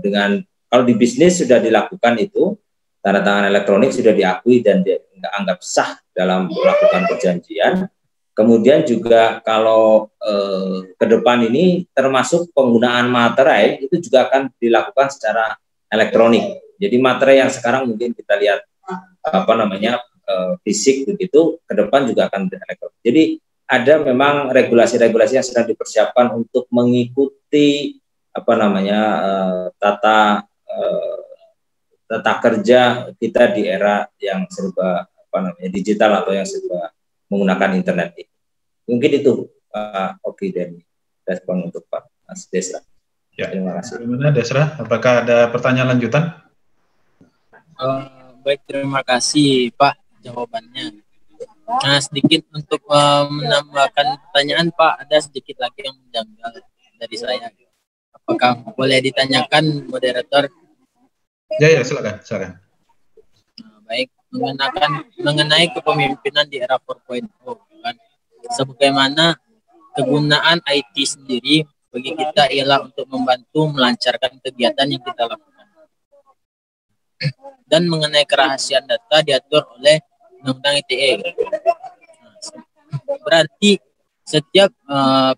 dengan, kalau di bisnis sudah dilakukan itu, tanda tangan elektronik sudah diakui dan dianggap sah dalam melakukan perjanjian. Kemudian juga kalau ke depan ini termasuk penggunaan materai itu juga akan dilakukan secara elektronik. Jadi materai yang sekarang mungkin kita lihat fisik begitu, ke depan juga akan elektronik. Jadi ada memang regulasi-regulasi yang sedang dipersiapkan untuk mengikuti tata kerja kita di era yang serba digital atau yang serba menggunakan internet ini. Mungkin itu Oki dan respon untuk Pak Mas Desra. Ya. Terima kasih. Bagaimana Desra? Apakah ada pertanyaan lanjutan? Baik, terima kasih Pak jawabannya. Nah, sedikit untuk menambahkan pertanyaan Pak, ada sedikit lagi yang menjanggal dari saya. Apakah boleh ditanyakan moderator? Ya, silakan. Baik, mengenai kepemimpinan di era 4.0 kan. Sebagaimana kegunaan IT sendiri bagi kita ialah untuk membantu melancarkan kegiatan yang kita lakukan. Dan mengenai kerahasiaan data diatur oleh Undang-Undang ITE. Berarti setiap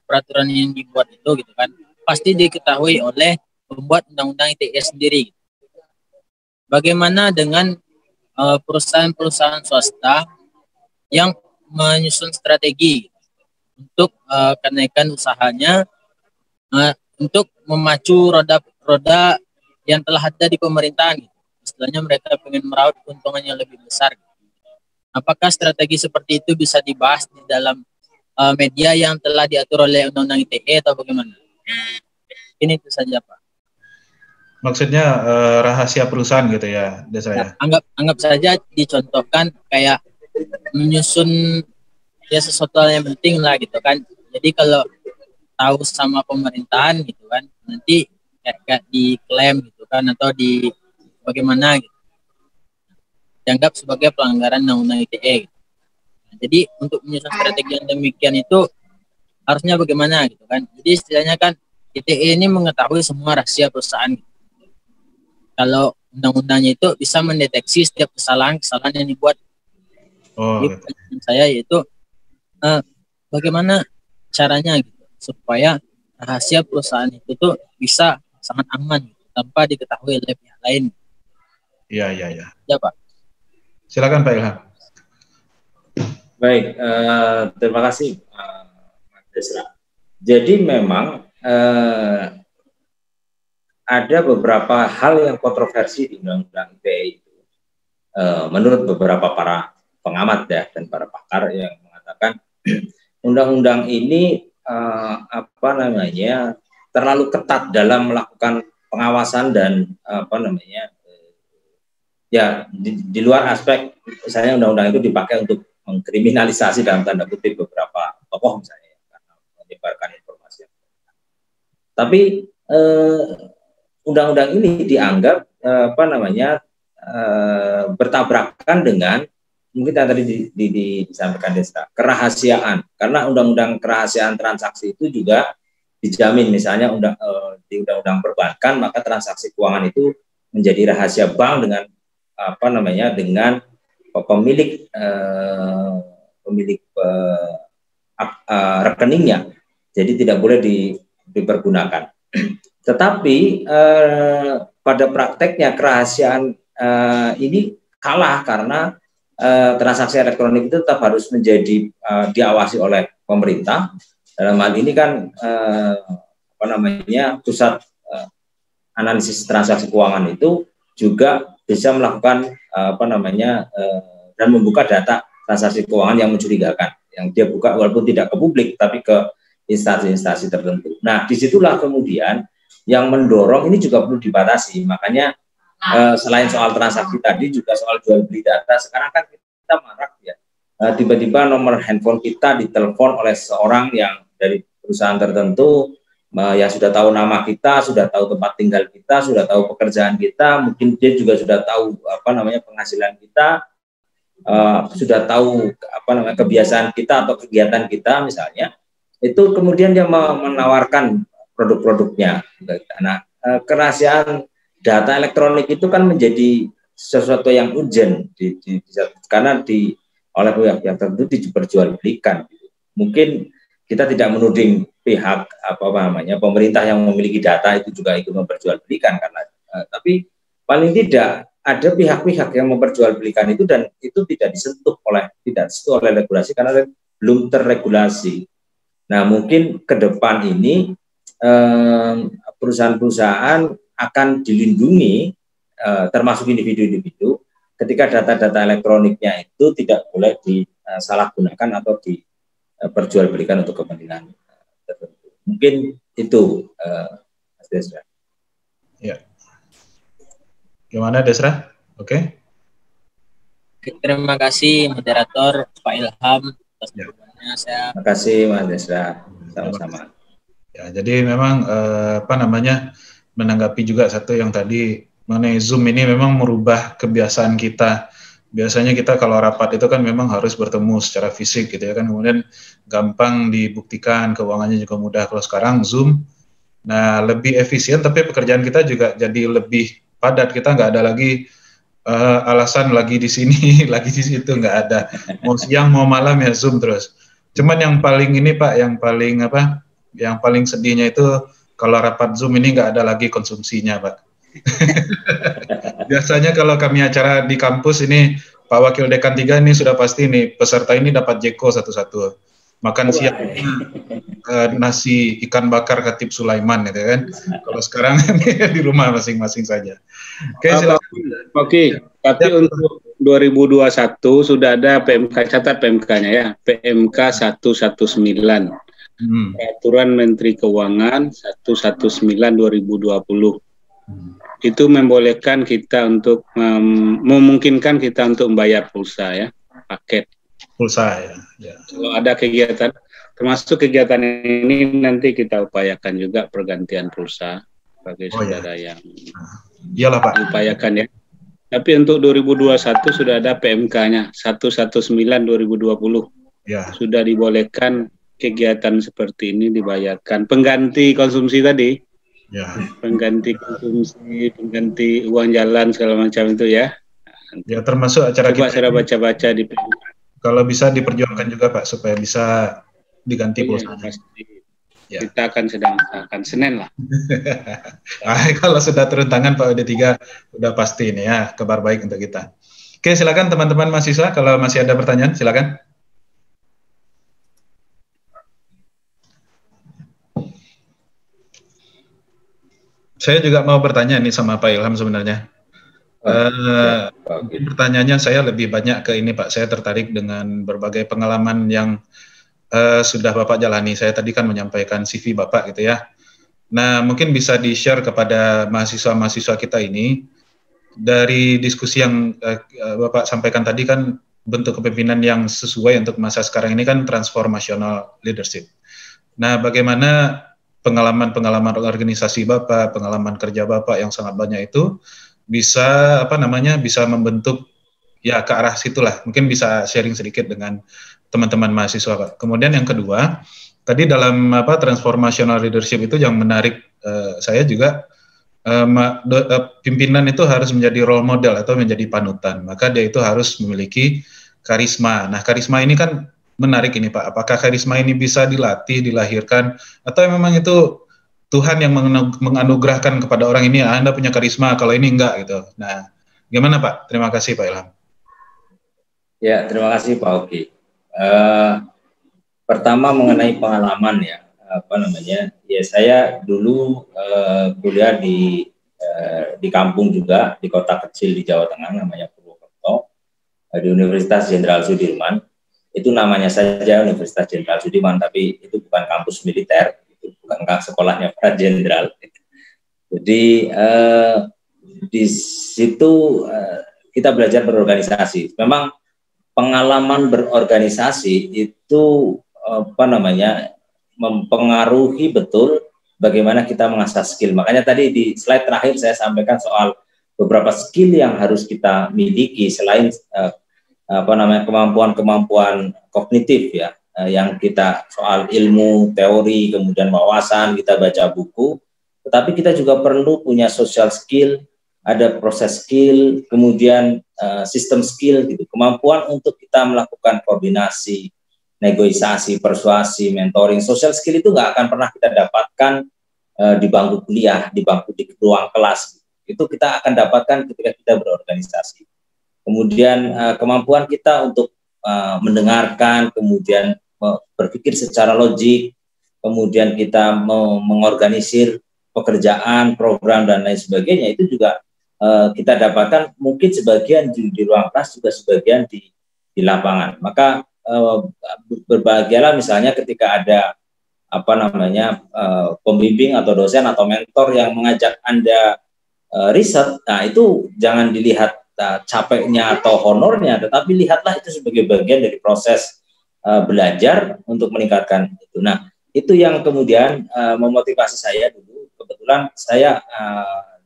peraturan yang dibuat itu gitu kan pasti diketahui oleh pembuat Undang-Undang ITE sendiri. Bagaimana dengan perusahaan-perusahaan swasta yang menyusun strategi untuk kenaikan usahanya untuk memacu roda yang telah ada di pemerintahan. Istilahnya mereka ingin meraup keuntungan yang lebih besar. Apakah strategi seperti itu bisa dibahas di dalam media yang telah diatur oleh Undang-Undang ITE atau bagaimana? Ini itu saja Pak. Maksudnya rahasia perusahaan gitu ya, Desra? Nah, anggap saja dicontohkan kayak menyusun ya sesuatu yang penting lah gitu kan. Jadi kalau tahu sama pemerintahan gitu kan, nanti kayak diklaim gitu kan atau di bagaimana gitu. Dianggap sebagai pelanggaran Undang-Undang ITE. Gitu. Nah, jadi untuk menyusun strategi yang demikian itu harusnya bagaimana gitu kan. Jadi istilahnya kan ITE ini mengetahui semua rahasia perusahaan. Gitu. Kalau undang-undangnya itu bisa mendeteksi setiap kesalahan yang dibuat. Jadi pertanyaan saya yaitu bagaimana caranya gitu supaya rahasia perusahaan itu tuh bisa sangat aman gitu, tanpa diketahui oleh pihak lain. Iya. Ya Pak. Silakan Pak Ilham. Baik, terima kasih Mas Desra. Jadi memang ada beberapa hal yang kontroversi di Undang-Undang ITE itu. Menurut beberapa para pengamat ya dan para pakar yang mengatakan undang-undang ini terlalu ketat dalam melakukan pengawasan dan di luar aspek misalnya undang-undang itu dipakai untuk mengkriminalisasi dalam tanda kutip beberapa tokoh misalnya karena menyebarkan informasi. Tapi undang-undang ini dianggap bertabrakan dengan mungkin yang tadi disampaikan Desra, kerahasiaan, karena undang-undang kerahasiaan transaksi itu juga dijamin misalnya di undang-undang perbankan, maka transaksi keuangan itu menjadi rahasia bank dengan dengan pemilik rekeningnya, jadi tidak boleh dipergunakan. Tetapi pada prakteknya kerahasiaan ini kalah karena transaksi elektronik itu tetap harus menjadi diawasi oleh pemerintah. Dalam hal ini kan pusat analisis transaksi keuangan itu juga bisa melakukan dan membuka data transaksi keuangan yang mencurigakan, yang dia buka walaupun tidak ke publik tapi ke instansi-instansi tertentu. Nah, disitulah kemudian yang mendorong ini juga perlu dibatasi. Makanya selain soal transaksi tadi juga soal jual beli data. Sekarang kan kita marak ya, tiba-tiba nomor handphone kita ditelepon oleh seorang yang dari perusahaan tertentu yang sudah tahu nama kita, sudah tahu tempat tinggal kita, sudah tahu pekerjaan kita, mungkin dia juga sudah tahu penghasilan kita, sudah tahu kebiasaan kita atau kegiatan kita misalnya. Itu kemudian dia menawarkan produk-produknya. Nah, kerahasiaan data elektronik itu kan menjadi sesuatu yang urgent karena oleh pihak tertentu diperjualbelikan. Mungkin kita tidak menuding pihak pemerintah yang memiliki data itu juga ikut memperjualbelikan karena tapi paling tidak ada pihak-pihak yang memperjualbelikan itu dan itu tidak disentuh oleh regulasi karena belum terregulasi. Nah, mungkin ke depan ini perusahaan-perusahaan akan dilindungi, termasuk individu-individu, ketika data-data elektroniknya itu tidak boleh disalahgunakan atau diperjualbelikan untuk kepentingan tertentu. Mungkin itu, Mas Desra. Ya. Gimana Desra? Oke. Terima kasih moderator Pak Ilham atas Ya. Terima kasih Mas Desra. Sama-sama. Ya, jadi memang menanggapi juga satu yang tadi mengenai Zoom ini memang merubah kebiasaan kita. Biasanya kita kalau rapat itu kan memang harus bertemu secara fisik gitu ya kan, kemudian gampang dibuktikan, keuangannya juga mudah. Kalau sekarang Zoom, nah lebih efisien, tapi pekerjaan kita juga jadi lebih padat. Kita nggak ada lagi alasan lagi di sini, lagi di situ, nggak ada. Mau siang mau malam ya Zoom terus. Cuman yang paling ini Pak, yang paling sedihnya itu kalau rapat Zoom ini nggak ada lagi konsumsinya Pak. Biasanya kalau kami acara di kampus ini, Pak Wakil Dekan 3 ini sudah pasti nih peserta ini dapat jeko satu-satu. Makan siang nasi ikan bakar Khatib Sulaiman gitu kan. Kalau sekarang di rumah masing-masing saja. Oke, silakan. Oke, tapi untuk 2021 sudah ada PMK, catat PMK-nya ya, PMK 119. Peraturan Menteri Keuangan 119/2020. Itu membolehkan kita untuk memungkinkan kita untuk membayar pulsa ya, paket pulsa ya. Kalau ada kegiatan, termasuk kegiatan ini nanti kita upayakan juga pergantian pulsa bagi saudara yang iyalah Pak diupayakan ya. Tapi untuk 2021 sudah ada PMK-nya 119/2020. Ya. Sudah dibolehkan kegiatan seperti ini dibayarkan. Pengganti konsumsi tadi. Ya. Pengganti konsumsi, pengganti uang jalan segala macam itu ya. Ya, termasuk acara coba kita saya baca-baca di PMK. Kalau bisa diperjuangkan juga Pak supaya bisa diganti pulsa. Ya. Kita akan Senin lah. Kalau sudah turun tangan Pak UD3 udah pasti ini ya, kabar baik untuk kita. Oke, silakan teman-teman mahasiswa kalau masih ada pertanyaan silakan. Saya juga mau bertanya nih sama Pak Ilham sebenarnya. Pertanyaannya saya lebih banyak ke ini Pak, saya tertarik dengan berbagai pengalaman yang sudah Bapak jalani. Saya tadi kan menyampaikan CV Bapak gitu ya. Nah mungkin bisa di-share kepada mahasiswa-mahasiswa kita ini, dari diskusi yang Bapak sampaikan tadi kan bentuk kepemimpinan yang sesuai untuk masa sekarang ini kan transformational leadership. Nah bagaimana pengalaman-pengalaman organisasi Bapak, pengalaman kerja Bapak yang sangat banyak itu bisa bisa membentuk ya ke arah situlah. Mungkin bisa sharing sedikit dengan teman-teman mahasiswa Pak. Kemudian yang kedua, tadi dalam transformational leadership itu yang menarik saya juga pimpinan itu harus menjadi role model atau menjadi panutan. Maka dia itu harus memiliki karisma. Nah, karisma ini kan menarik ini Pak. Apakah karisma ini bisa dilatih, dilahirkan, atau memang itu Tuhan yang menganugerahkan kepada orang ini, Anda punya karisma, kalau ini enggak gitu. Nah, gimana Pak? Terima kasih Pak Ilham. Ya, terima kasih Pak Oki. Pertama mengenai pengalaman ya, ya saya dulu kuliah di kampung juga, di kota kecil di Jawa Tengah namanya Purwokerto, di Universitas Jenderal Sudirman. Itu namanya saja Universitas Jenderal Sudirman, tapi itu bukan kampus militer. Bukan sekolahnya Pak Jenderal. Jadi di situ kita belajar berorganisasi. Memang pengalaman berorganisasi itu mempengaruhi betul bagaimana kita mengasah skill. Makanya tadi di slide terakhir saya sampaikan soal beberapa skill yang harus kita miliki selain kemampuan-kemampuan kognitif ya. Yang kita soal ilmu, teori, kemudian wawasan, kita baca buku, tetapi kita juga perlu punya social skill, ada proses skill, kemudian sistem skill gitu, kemampuan untuk kita melakukan koordinasi, negosiasi, persuasi, mentoring. Social skill itu nggak akan pernah kita dapatkan di bangku kuliah, di ruang kelas. Itu kita akan dapatkan ketika kita berorganisasi. Kemudian kemampuan kita untuk mendengarkan, kemudian berpikir secara logik, kemudian kita mengorganisir pekerjaan, program, dan lain sebagainya, itu juga kita dapatkan mungkin sebagian di ruang kelas, juga sebagian di lapangan. Maka berbahagialah misalnya ketika ada pembimbing atau dosen atau mentor yang mengajak Anda riset. Nah, itu jangan dilihat capeknya atau honornya, tetapi lihatlah itu sebagai bagian dari proses belajar untuk meningkatkan itu. Nah, itu yang kemudian memotivasi saya dulu. Kebetulan saya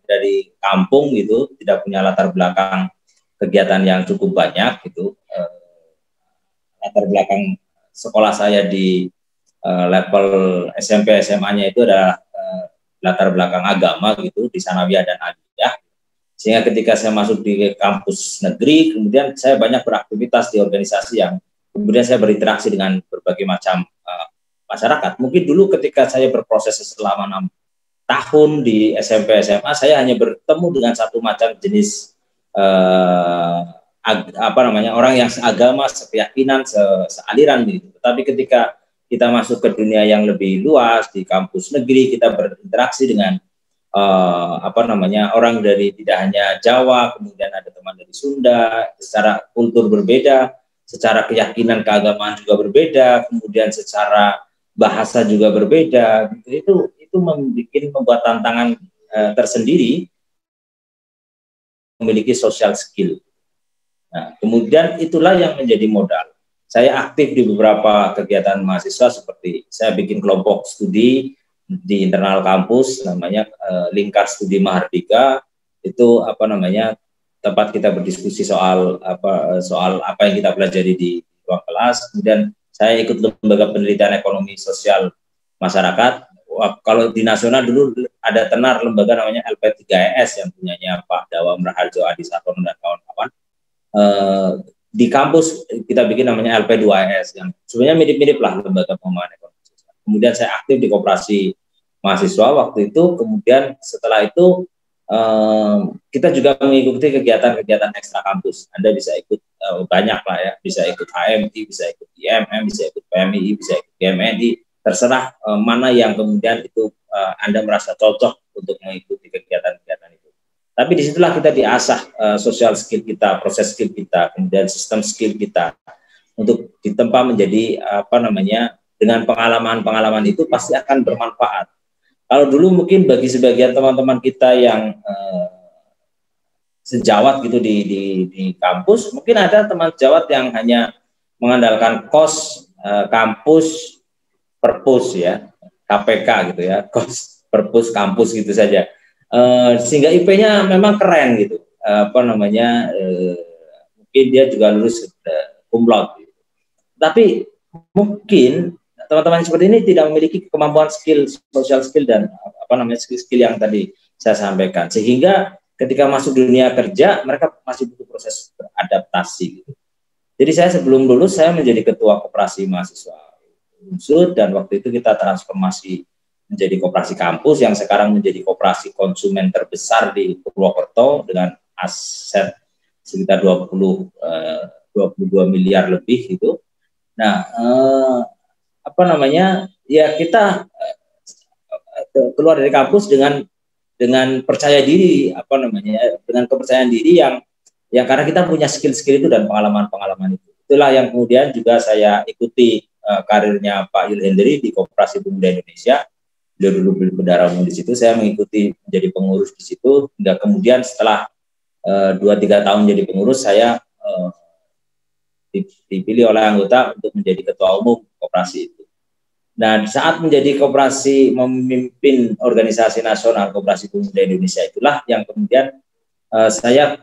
dari kampung gitu, tidak punya latar belakang kegiatan yang cukup banyak gitu. Latar belakang sekolah saya di level SMP SMA-nya itu adalah latar belakang agama gitu, di Sanawiyah dan Aliyah. Sehingga ketika saya masuk di kampus negeri, kemudian saya banyak beraktivitas di organisasi yang kemudian saya berinteraksi dengan berbagai macam masyarakat. Mungkin dulu ketika saya berproses selama 6 tahun di SMP SMA, saya hanya bertemu dengan satu macam jenis orang yang seagama, sekeyakinan, sealiran gitu. Tapi ketika kita masuk ke dunia yang lebih luas di kampus negeri, kita berinteraksi dengan orang dari tidak hanya Jawa, kemudian ada teman dari Sunda, secara kultur berbeda, secara keyakinan keagamaan juga berbeda, kemudian secara bahasa juga berbeda. Itu membuat tantangan tersendiri, memiliki social skill. Nah, kemudian itulah yang menjadi modal. Saya aktif di beberapa kegiatan mahasiswa, seperti saya bikin kelompok studi di internal kampus, namanya Lingkar Studi Mahardika. Itu tempat kita berdiskusi soal apa yang kita pelajari di ruang kelas. Kemudian saya ikut lembaga penelitian ekonomi sosial masyarakat. Kalau di nasional dulu ada tenar lembaga namanya LP3ES yang punyanya Pak Dawam Raharjo Adi Sartono dan kawan-kawan. Di kampus kita bikin namanya LP2ES yang sebenarnya mirip-mirip lah lembaga pengembangan ekonomi. Kemudian saya aktif di koperasi mahasiswa waktu itu. Kemudian setelah itu kita juga mengikuti kegiatan-kegiatan ekstra kampus. Anda bisa ikut banyak lah ya, bisa ikut HMI, bisa ikut IMM, bisa ikut PMI, bisa ikut GMNI, terserah mana yang kemudian itu Anda merasa cocok untuk mengikuti kegiatan-kegiatan itu. Tapi disitulah kita diasah social skill kita, proses skill kita, kemudian sistem skill kita untuk ditempa menjadi dengan pengalaman-pengalaman itu pasti akan bermanfaat. Kalau dulu mungkin bagi sebagian teman-teman kita yang sejawat gitu di kampus, mungkin ada teman sejawat yang hanya mengandalkan kos, kampus, perpus ya, KPK gitu ya, kos, perpus, kampus gitu saja. Sehingga IP-nya memang keren gitu. Mungkin dia juga lulus cum laude gitu. Tapi mungkin teman-teman seperti ini tidak memiliki kemampuan skill, social skill, dan skill yang tadi saya sampaikan, sehingga ketika masuk dunia kerja mereka masih butuh proses beradaptasi gitu. Jadi saya sebelum lulus saya menjadi ketua koperasi mahasiswa Unsud, dan waktu itu kita transformasi menjadi koperasi kampus yang sekarang menjadi koperasi konsumen terbesar di Purwokerto dengan aset sekitar 22 miliar lebih gitu. Nah, kita keluar dari kampus dengan percaya diri, dengan kepercayaan diri yang karena kita punya skill-skill itu dan pengalaman-pengalaman itu. Itulah yang kemudian juga saya ikuti karirnya Pak Yul Hendri di Koperasi Pemuda Indonesia. Beliau dulu bendahara umum di situ, saya mengikuti menjadi pengurus di situ, hingga kemudian setelah 2-3 tahun menjadi pengurus, saya dipilih oleh anggota untuk menjadi ketua umum koperasi itu. Nah, saat menjadi koperasi, memimpin organisasi nasional Koperasi Pemuda Indonesia, itulah yang kemudian saya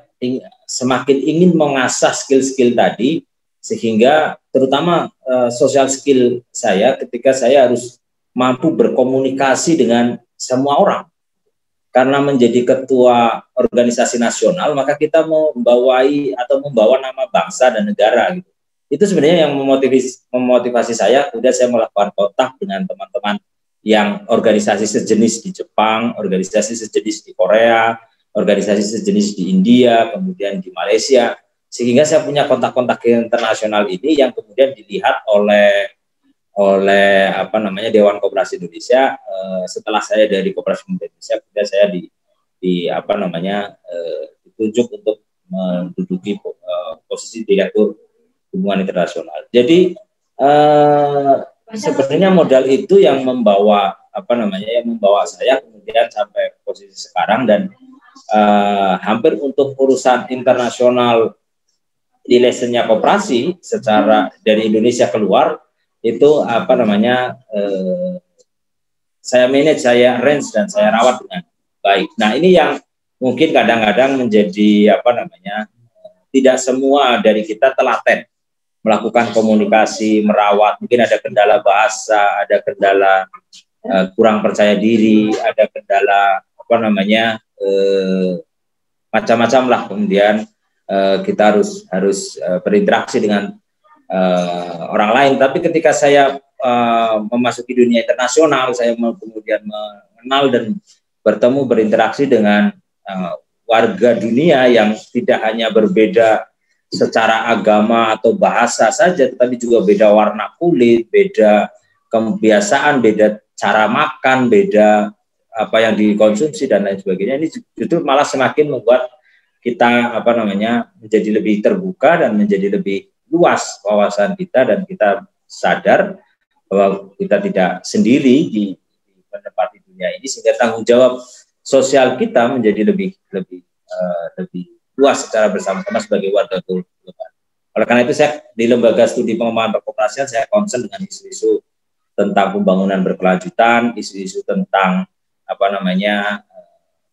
semakin ingin mengasah skill-skill tadi, sehingga terutama social skill saya ketika saya harus mampu berkomunikasi dengan semua orang. Karena menjadi ketua organisasi nasional, maka kita membawa nama bangsa dan negara gitu. Itu sebenarnya yang memotivasi saya. Kemudian saya melakukan kontak dengan teman-teman yang organisasi sejenis di Jepang, organisasi sejenis di Korea, organisasi sejenis di India, kemudian di Malaysia, sehingga saya punya kontak-kontak internasional ini yang kemudian dilihat oleh Dewan Koperasi Indonesia. Setelah saya dari Koperasi Indonesia, kemudian saya ditunjuk untuk menduduki posisi Direktur Hubungan Internasional. Jadi sebenarnya modal itu yang membawa saya kemudian sampai posisi sekarang, dan hampir untuk urusan internasional relationnya koperasi secara dari Indonesia keluar itu saya manage, saya arrange, dan saya rawat dengan baik. Nah, ini yang mungkin kadang-kadang menjadi tidak semua dari kita telaten melakukan komunikasi, merawat. Mungkin ada kendala bahasa, ada kendala kurang percaya diri, ada kendala macam-macam lah. Kemudian kita harus berinteraksi dengan orang lain. Tapi ketika saya memasuki dunia internasional, saya kemudian mengenal dan berinteraksi dengan warga dunia yang tidak hanya berbeda secara agama atau bahasa saja, tetapi juga beda warna kulit, beda kebiasaan, beda cara makan, beda apa yang dikonsumsi dan lain sebagainya. Ini justru malah semakin membuat kita menjadi lebih terbuka dan menjadi lebih luas wawasan kita, dan kita sadar bahwa kita tidak sendiri di menempati dunia ini, sehingga tanggung jawab sosial kita menjadi lebih luas secara bersama-sama sebagai warga global. Oleh karena itu saya di Lembaga Studi Pengembangan Perkoperasian saya concern dengan isu-isu tentang pembangunan berkelanjutan, isu-isu tentang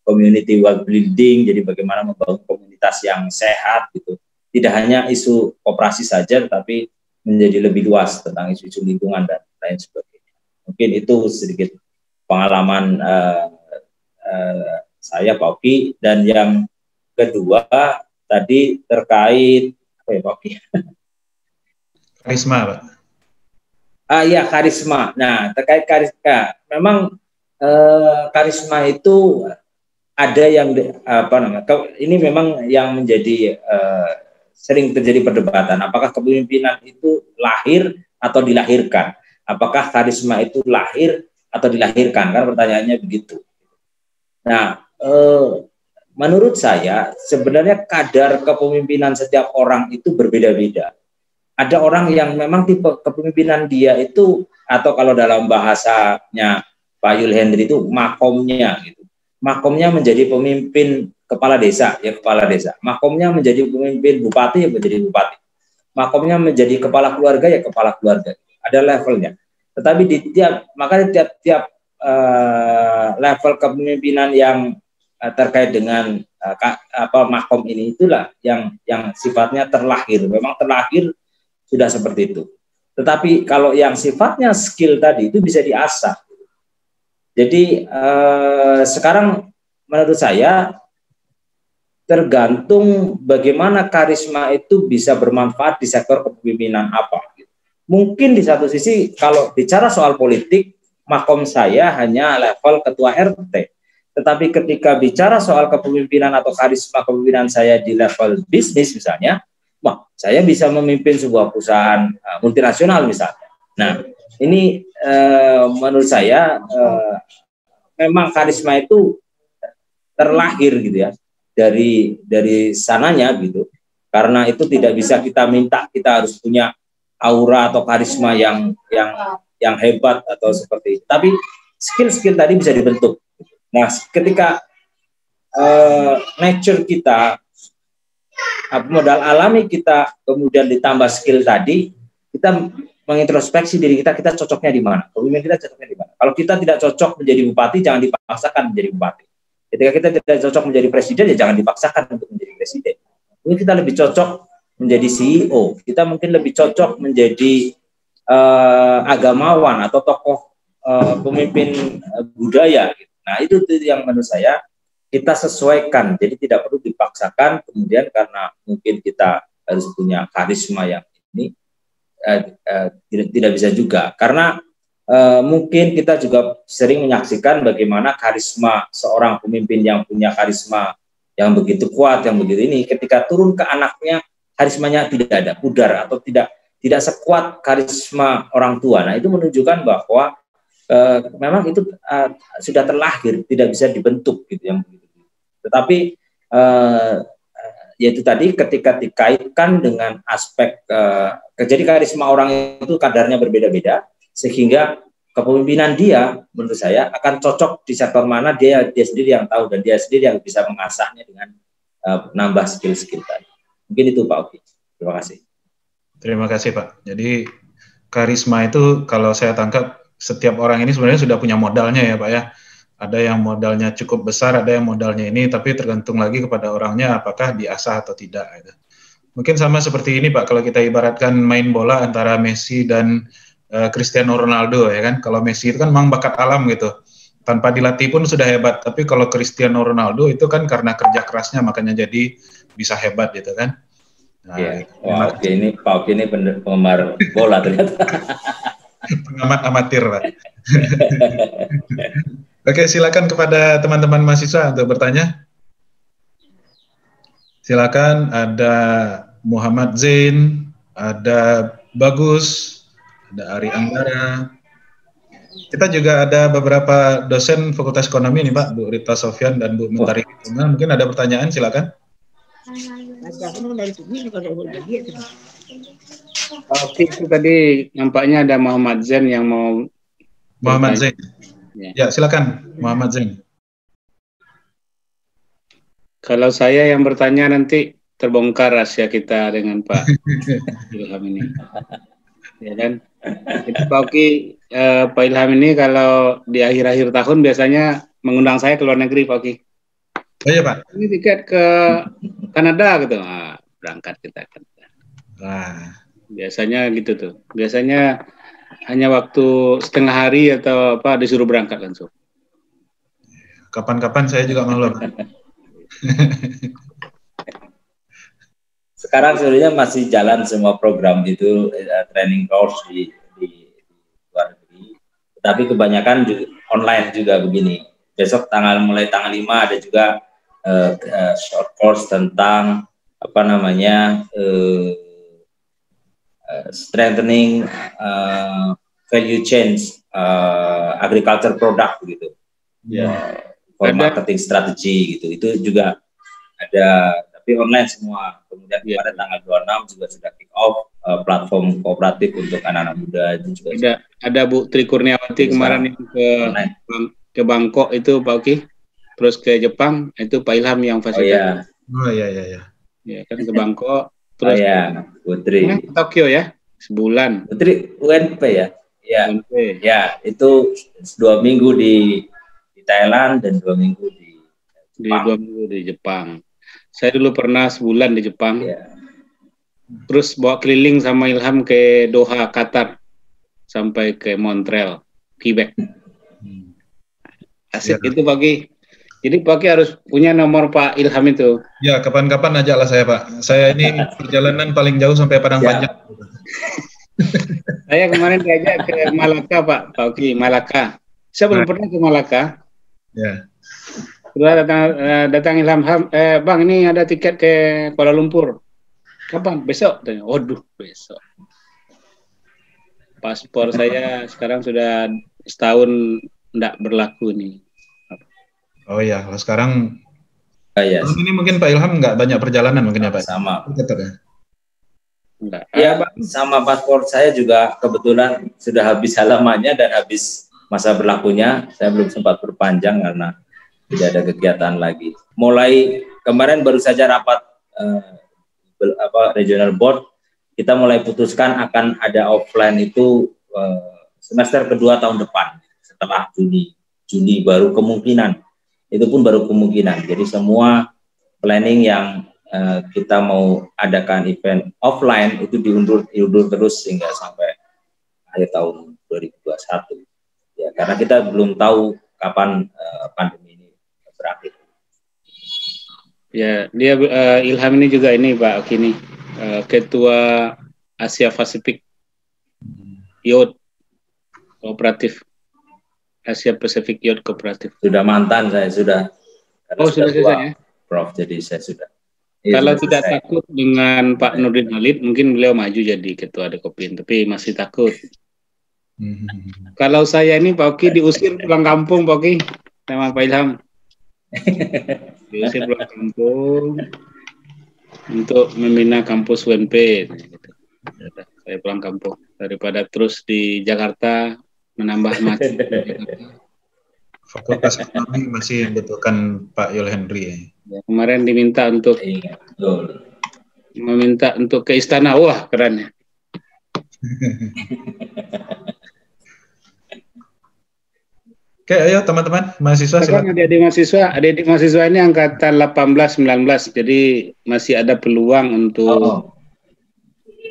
community well building, jadi bagaimana membangun komunitas yang sehat gitu. Tidak hanya isu koperasi saja, tetapi menjadi lebih luas tentang isu-isu lingkungan dan lain sebagainya. Mungkin itu sedikit pengalaman saya, Pak Oki. Dan yang kedua tadi terkait Pak Oki? Karisma, Pak. Ya, karisma. Nah, terkait karisma, memang karisma itu ada yang ini memang yang menjadi sering terjadi perdebatan. Apakah kepemimpinan itu lahir atau dilahirkan? Apakah karisma itu lahir atau dilahirkan? Kan pertanyaannya begitu. Nah, menurut saya sebenarnya kadar kepemimpinan setiap orang itu berbeda-beda. Ada orang yang memang tipe kepemimpinan dia itu, atau kalau dalam bahasanya Pak Yul Hendry itu makomnya gitu. Makomnya menjadi pemimpin kepala desa, ya kepala desa. Makomnya menjadi pemimpin bupati, ya menjadi bupati. Makomnya menjadi kepala keluarga, ya kepala keluarga. Ada levelnya. Tetapi di tiap level kepemimpinan yang terkait dengan makom ini, itulah yang sifatnya terlahir. Memang terlahir sudah seperti itu. Tetapi kalau yang sifatnya skill tadi itu bisa diasah. Jadi sekarang menurut saya tergantung bagaimana karisma itu bisa bermanfaat di sektor kepemimpinan apa. Mungkin di satu sisi kalau bicara soal politik, makom saya hanya level ketua RT. Tetapi ketika bicara soal kepemimpinan atau karisma kepemimpinan saya di level bisnis misalnya, saya bisa memimpin sebuah perusahaan multinasional misalnya. Nah, ini menurut saya memang karisma itu terlahir gitu ya dari sananya gitu. Karena itu tidak bisa kita minta kita harus punya aura atau karisma yang hebat atau seperti itu. Tapi skill-skill tadi bisa dibentuk. Nah, ketika nature kita, modal alami kita, kemudian ditambah skill tadi, kita mengintrospeksi diri kita cocoknya di mana, kepemimpinan kita cocoknya di mana. Kalau kita tidak cocok menjadi bupati, jangan dipaksakan menjadi bupati. Ketika kita tidak cocok menjadi presiden, ya jangan dipaksakan untuk menjadi presiden. Mungkin kita lebih cocok menjadi CEO, kita mungkin lebih cocok menjadi agamawan atau tokoh pemimpin budaya. Nah, itu yang menurut saya kita sesuaikan, jadi tidak perlu dipaksakan kemudian karena mungkin kita harus punya karisma yang ini tidak bisa juga, karena mungkin kita juga sering menyaksikan bagaimana karisma seorang pemimpin yang punya karisma yang begitu kuat, yang begitu ini, ketika turun ke anaknya karismanya tidak ada, pudar atau tidak sekuat karisma orang tua. Nah, itu menunjukkan bahwa memang itu sudah terlahir, tidak bisa dibentuk gitu yang begitu. Tetapi yaitu tadi ketika dikaitkan dengan aspek jadi karisma orang itu kadarnya berbeda-beda, sehingga kepemimpinan dia menurut saya akan cocok di sektor mana dia sendiri yang tahu, dan dia sendiri yang bisa mengasahnya dengan nambah skill-skill tadi. Mungkin itu Pak Oki. Terima kasih. Terima kasih Pak. Jadi karisma itu kalau saya tangkap setiap orang ini sebenarnya sudah punya modalnya ya Pak ya. Ada yang modalnya cukup besar, ada yang modalnya ini, tapi tergantung lagi kepada orangnya apakah diasah atau tidak. Gitu. Mungkin sama seperti ini Pak, kalau kita ibaratkan main bola antara Messi dan Cristiano Ronaldo ya kan. Kalau Messi itu kan memang bakat alam gitu. Tanpa dilatih pun sudah hebat. Tapi kalau Cristiano Ronaldo itu kan karena kerja kerasnya makanya jadi bisa hebat gitu kan. Nah, Wah, ini Pak Oki ini penggemar bola ternyata. Pengamat amatir Pak. Oke, silakan kepada teman-teman mahasiswa untuk bertanya. Silakan, ada Muhammad Zain, ada Bagus, ada Ari Anggara. Kita juga ada beberapa dosen Fakultas Ekonomi nih Pak, Bu Rita Sofyan dan Bu Mentari. Mungkin ada pertanyaan, silakan. Oke, itu tadi nampaknya ada Muhammad Zain yang mau. Muhammad Zain. Ya, silakan Muhammad Zain. Kalau saya yang bertanya nanti terbongkar rahasia kita dengan Pak Ilham ini. Ya kan? Itu Pak Oki, Pak Ilham ini kalau di akhir-akhir tahun biasanya mengundang saya ke luar negeri Pak Oki. Oh iya Pak. Ini tiket ke Kanada gitu. Nah, berangkat kita kan. Wah. Biasanya gitu tuh. Biasanya hanya waktu setengah hari atau apa disuruh berangkat langsung. Kapan-kapan saya juga mau loh. Sekarang sebenarnya masih jalan semua program itu training course di luar negeri. Tapi kebanyakan juga, online juga begini. Besok mulai tanggal 5 ada juga short course tentang apa namanya strengthening value chain agriculture product gitu. Ya, for marketing strategi gitu. Itu juga ada, tapi online semua. Kemudian pada tanggal 26 juga sudah kick off platform kooperatif untuk anak-anak muda itu juga. Ada Bu Tri Kurniawati kemarin yang ke Bangkok itu Pak Oki. Terus ke Jepang itu Pak Ilham yang fasilitasi. Oh iya. Ya kan ke Bangkok. Terus Putri ke Tokyo ya, sebulan. Putri UNP ya. Ya, UNP. Ya itu 2 minggu di Thailand dan 2 minggu di Jepang. 2 minggu di Jepang. Saya dulu pernah sebulan di Jepang. Ya. Terus bawa keliling sama Ilham ke Doha, Qatar, sampai ke Montreal, Quebec. Asik itu pagi. Jadi Pak Oki harus punya nomor Pak Ilham itu. Ya, kapan-kapan ajaklah saya Pak. Saya ini perjalanan paling jauh sampai Padang Panjang. Saya kemarin diajak ke Malaka Pak Oki, Malaka. Saya belum pernah ke Malaka. Ya. Sudah datang Ilham, Bang ini ada tiket ke Kuala Lumpur. Kapan? Besok? Waduh, besok. Paspor saya sekarang sudah setahun tidak berlaku nih. Oh iya, kalau sekarang Yes. ini mungkin Pak Ilham nggak banyak perjalanan mungkin ya Pak? Sama. Enggak. Ya, sama paspor saya juga kebetulan sudah habis halamannya dan habis masa berlakunya. Saya belum sempat perpanjang karena tidak ada kegiatan lagi. Mulai kemarin baru saja rapat regional board, kita mulai putuskan akan ada offline itu semester kedua tahun depan setelah Juni baru kemungkinan. Itu pun baru kemungkinan. Jadi semua planning yang kita mau adakan event offline itu diundur terus sehingga sampai akhir tahun 2021. Ya, karena kita belum tahu kapan pandemi ini berakhir. Ya, dia Ilham ini juga ini Pak Oki ini Ketua Asia Pasifik Youth Kooperatif. Asia Pacific Youth Cooperative. Sudah mantan saya sudah. Oh sudah selesai ya? Prof. Jadi saya sudah. Kalau tidak takut dengan Pak Nurdin Halid, mungkin beliau maju jadi ketua Dekopin, tapi masih takut. Kalau saya ini Pak Oki diusir pulang kampung, Pak Oki, sama Pak Ilham. Diusir pulang kampung untuk membina kampus UNP. Gitu. Saya pulang kampung daripada terus di Jakarta menambah macet. Fakultas Ekonomi masih membutuhkan Pak Yul Henry. Ya, kemarin diminta untuk meminta untuk ke istana, wah keren ya. Oke, ayo teman-teman mahasiswa silakan. Adik-adik mahasiswa ini angkatan 18-19, jadi masih ada peluang untuk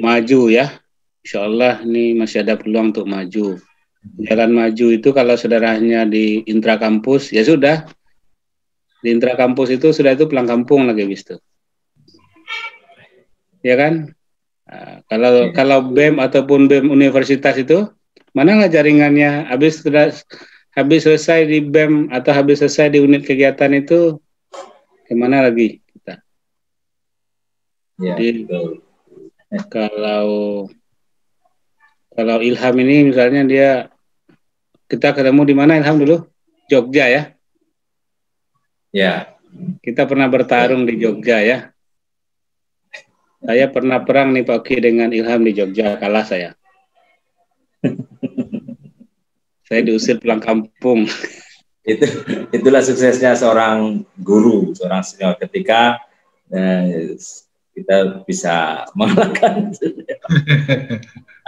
maju ya. Insya Allah ini masih ada peluang untuk maju. Jalan maju itu kalau saudaranya di intrakampus, ya sudah. Di intrakampus itu sudah itu pulang kampung lagi gitu. Ya kan? Nah, kalau BEM ataupun BEM universitas itu, mana nggak jaringannya? Habis selesai di BEM atau habis selesai di unit kegiatan itu, kemana lagi kita? Ya, jadi kalau Ilham ini misalnya kita ketemu di mana Ilham dulu? Jogja ya? Ya. Kita pernah bertarung di Jogja ya. Saya pernah perang nih Pak Oki dengan Ilham di Jogja, kalah saya. Saya diusir pulang kampung. Itulah suksesnya seorang guru, seorang senior ketika kita bisa mengalahkan.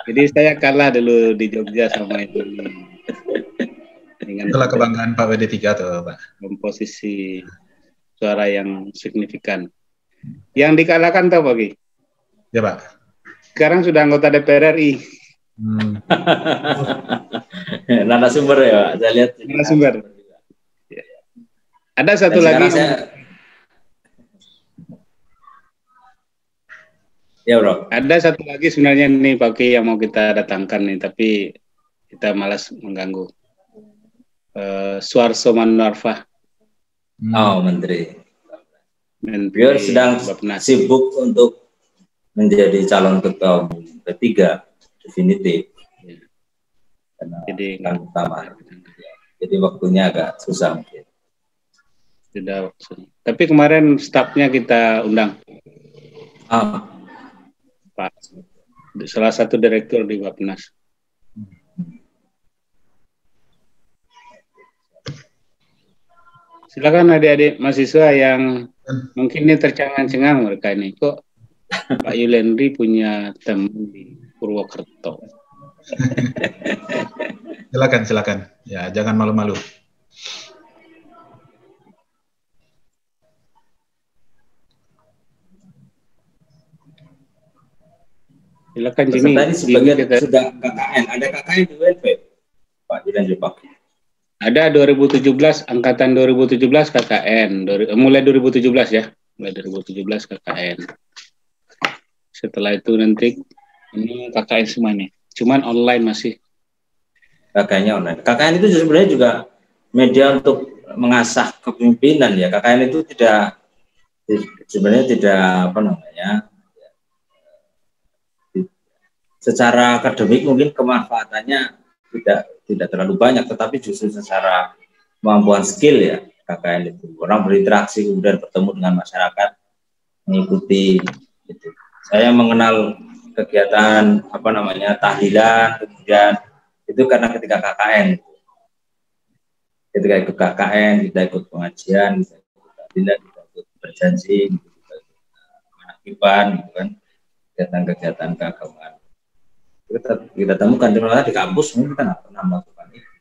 Jadi saya kalah dulu di Jogja sama itu. Itulah kebanggaan Pak WD3 tuh Pak. Komposisi suara yang signifikan. Yang dikalahkan tahu Pak Ki? Ya Pak. Sekarang sudah anggota DPR RI. Narasumber ya Pak, saya lihat. Narasumber. Ada satu lagi. Ya bro. Ada satu lagi sebenarnya nih Pak Ki yang mau kita datangkan nih, tapi kita malas mengganggu. Suarso Manarfa. Oh, Menteri. Beliau sedang sibuk untuk menjadi calon ketua P3 definitif. Jadi utama. Jadi waktunya agak susah mungkin. Sudah. Tapi kemarin stafnya kita undang. Pak, salah satu direktur di Bappenas. Silakan adik-adik mahasiswa yang mungkin ini tercengang-cengang mereka ini. Kok Pak Yul Henry punya teman di Purwokerto? Silakan. Ya, jangan malu-malu. Silakan Jimmy. Tadi sebagian sudah KKN. Ada KKN di UNP, Pak Jidan Jepak. Ada 2017, angkatan 2017 KKN. Mulai 2017 ya. Mulai 2017 KKN. Setelah itu nanti ini KKN semuanya. Cuman online masih. KKN-nya online. KKN itu sebenarnya juga media untuk mengasah kepemimpinan ya. KKN itu sebenarnya tidak secara akademik mungkin kemanfaatannya tidak terlalu banyak, tetapi justru secara kemampuan skill ya KKN itu. Orang berinteraksi kemudian bertemu dengan masyarakat, mengikuti itu. Saya mengenal kegiatan tahlilan kemudian itu karena ketika KKN. Ketika ikut KKN, kita ikut pengajian, kita ikut tahlilan, kita ikut berjanji, kita ikut manakiban, gitu kan, kegiatan-kegiatan keagamaan. Kita temukan di kampus mungkin kita nggak pernah melakukan itu.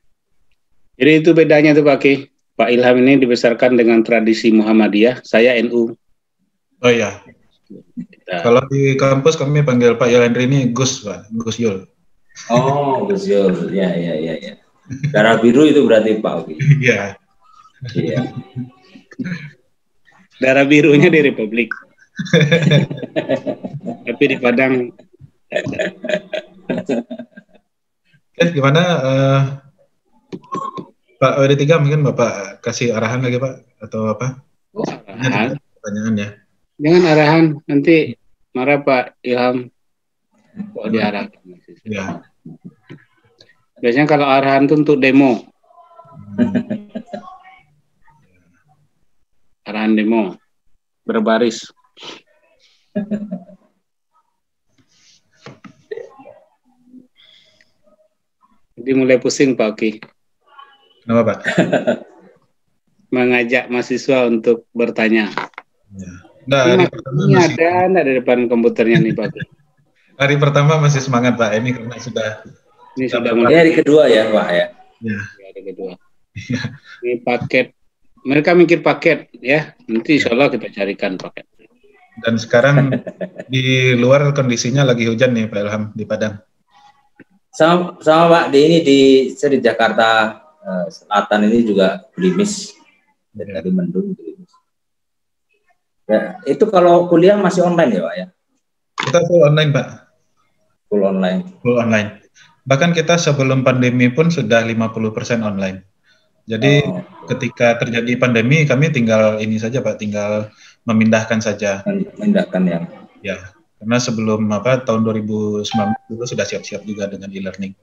Jadi itu bedanya tuh Pak Ki. Pak Ilham ini dibesarkan dengan tradisi Muhammadiyah, saya NU. Oh iya. Kalau di kampus kami panggil Pak Yul Henry ini Gus, Pak, Gus Yul. Oh, Gus Yul, ya. Darah biru itu berarti Pak Oki. Iya. Iya. Darah birunya di Republik. Tapi di Padang. Gimana Pak WD3 mungkin Bapak kasih arahan lagi Pak atau apa? arahan. Pertanyaan ya. Jangan arahan, nanti marah Pak Ilham. Kok diarahkan? Ya. Biasanya kalau arahan itu untuk demo. Arahan demo. Berbaris. Jadi mulai pusing Pak Oki. Kenapa Pak? Mengajak mahasiswa untuk bertanya. Ya. Nah, hari pertama masih, ada di depan komputernya nih Pak Oki. hari pertama masih semangat Pak. Ini karena sudah mulai hari kedua ya Pak ya. Ya. Hari kedua. Ini paket. Mereka mikir paket ya. Nanti insya Allah kita carikan paket. Dan sekarang di luar kondisinya lagi hujan nih Pak Ilham di Padang. Sama Pak, saya di Jakarta Selatan ini juga gerimis, dari mendung gerimis. Ya, itu kalau kuliah masih online ya Pak ya? Kita full online Pak. Full online. Full online. Bahkan kita sebelum pandemi pun sudah 50% online. Jadi ketika terjadi pandemi kami tinggal ini saja Pak, tinggal memindahkan saja. Memindahkan ya. Ya, karena sebelum tahun 2019 dulu sudah siap-siap juga dengan e-learning.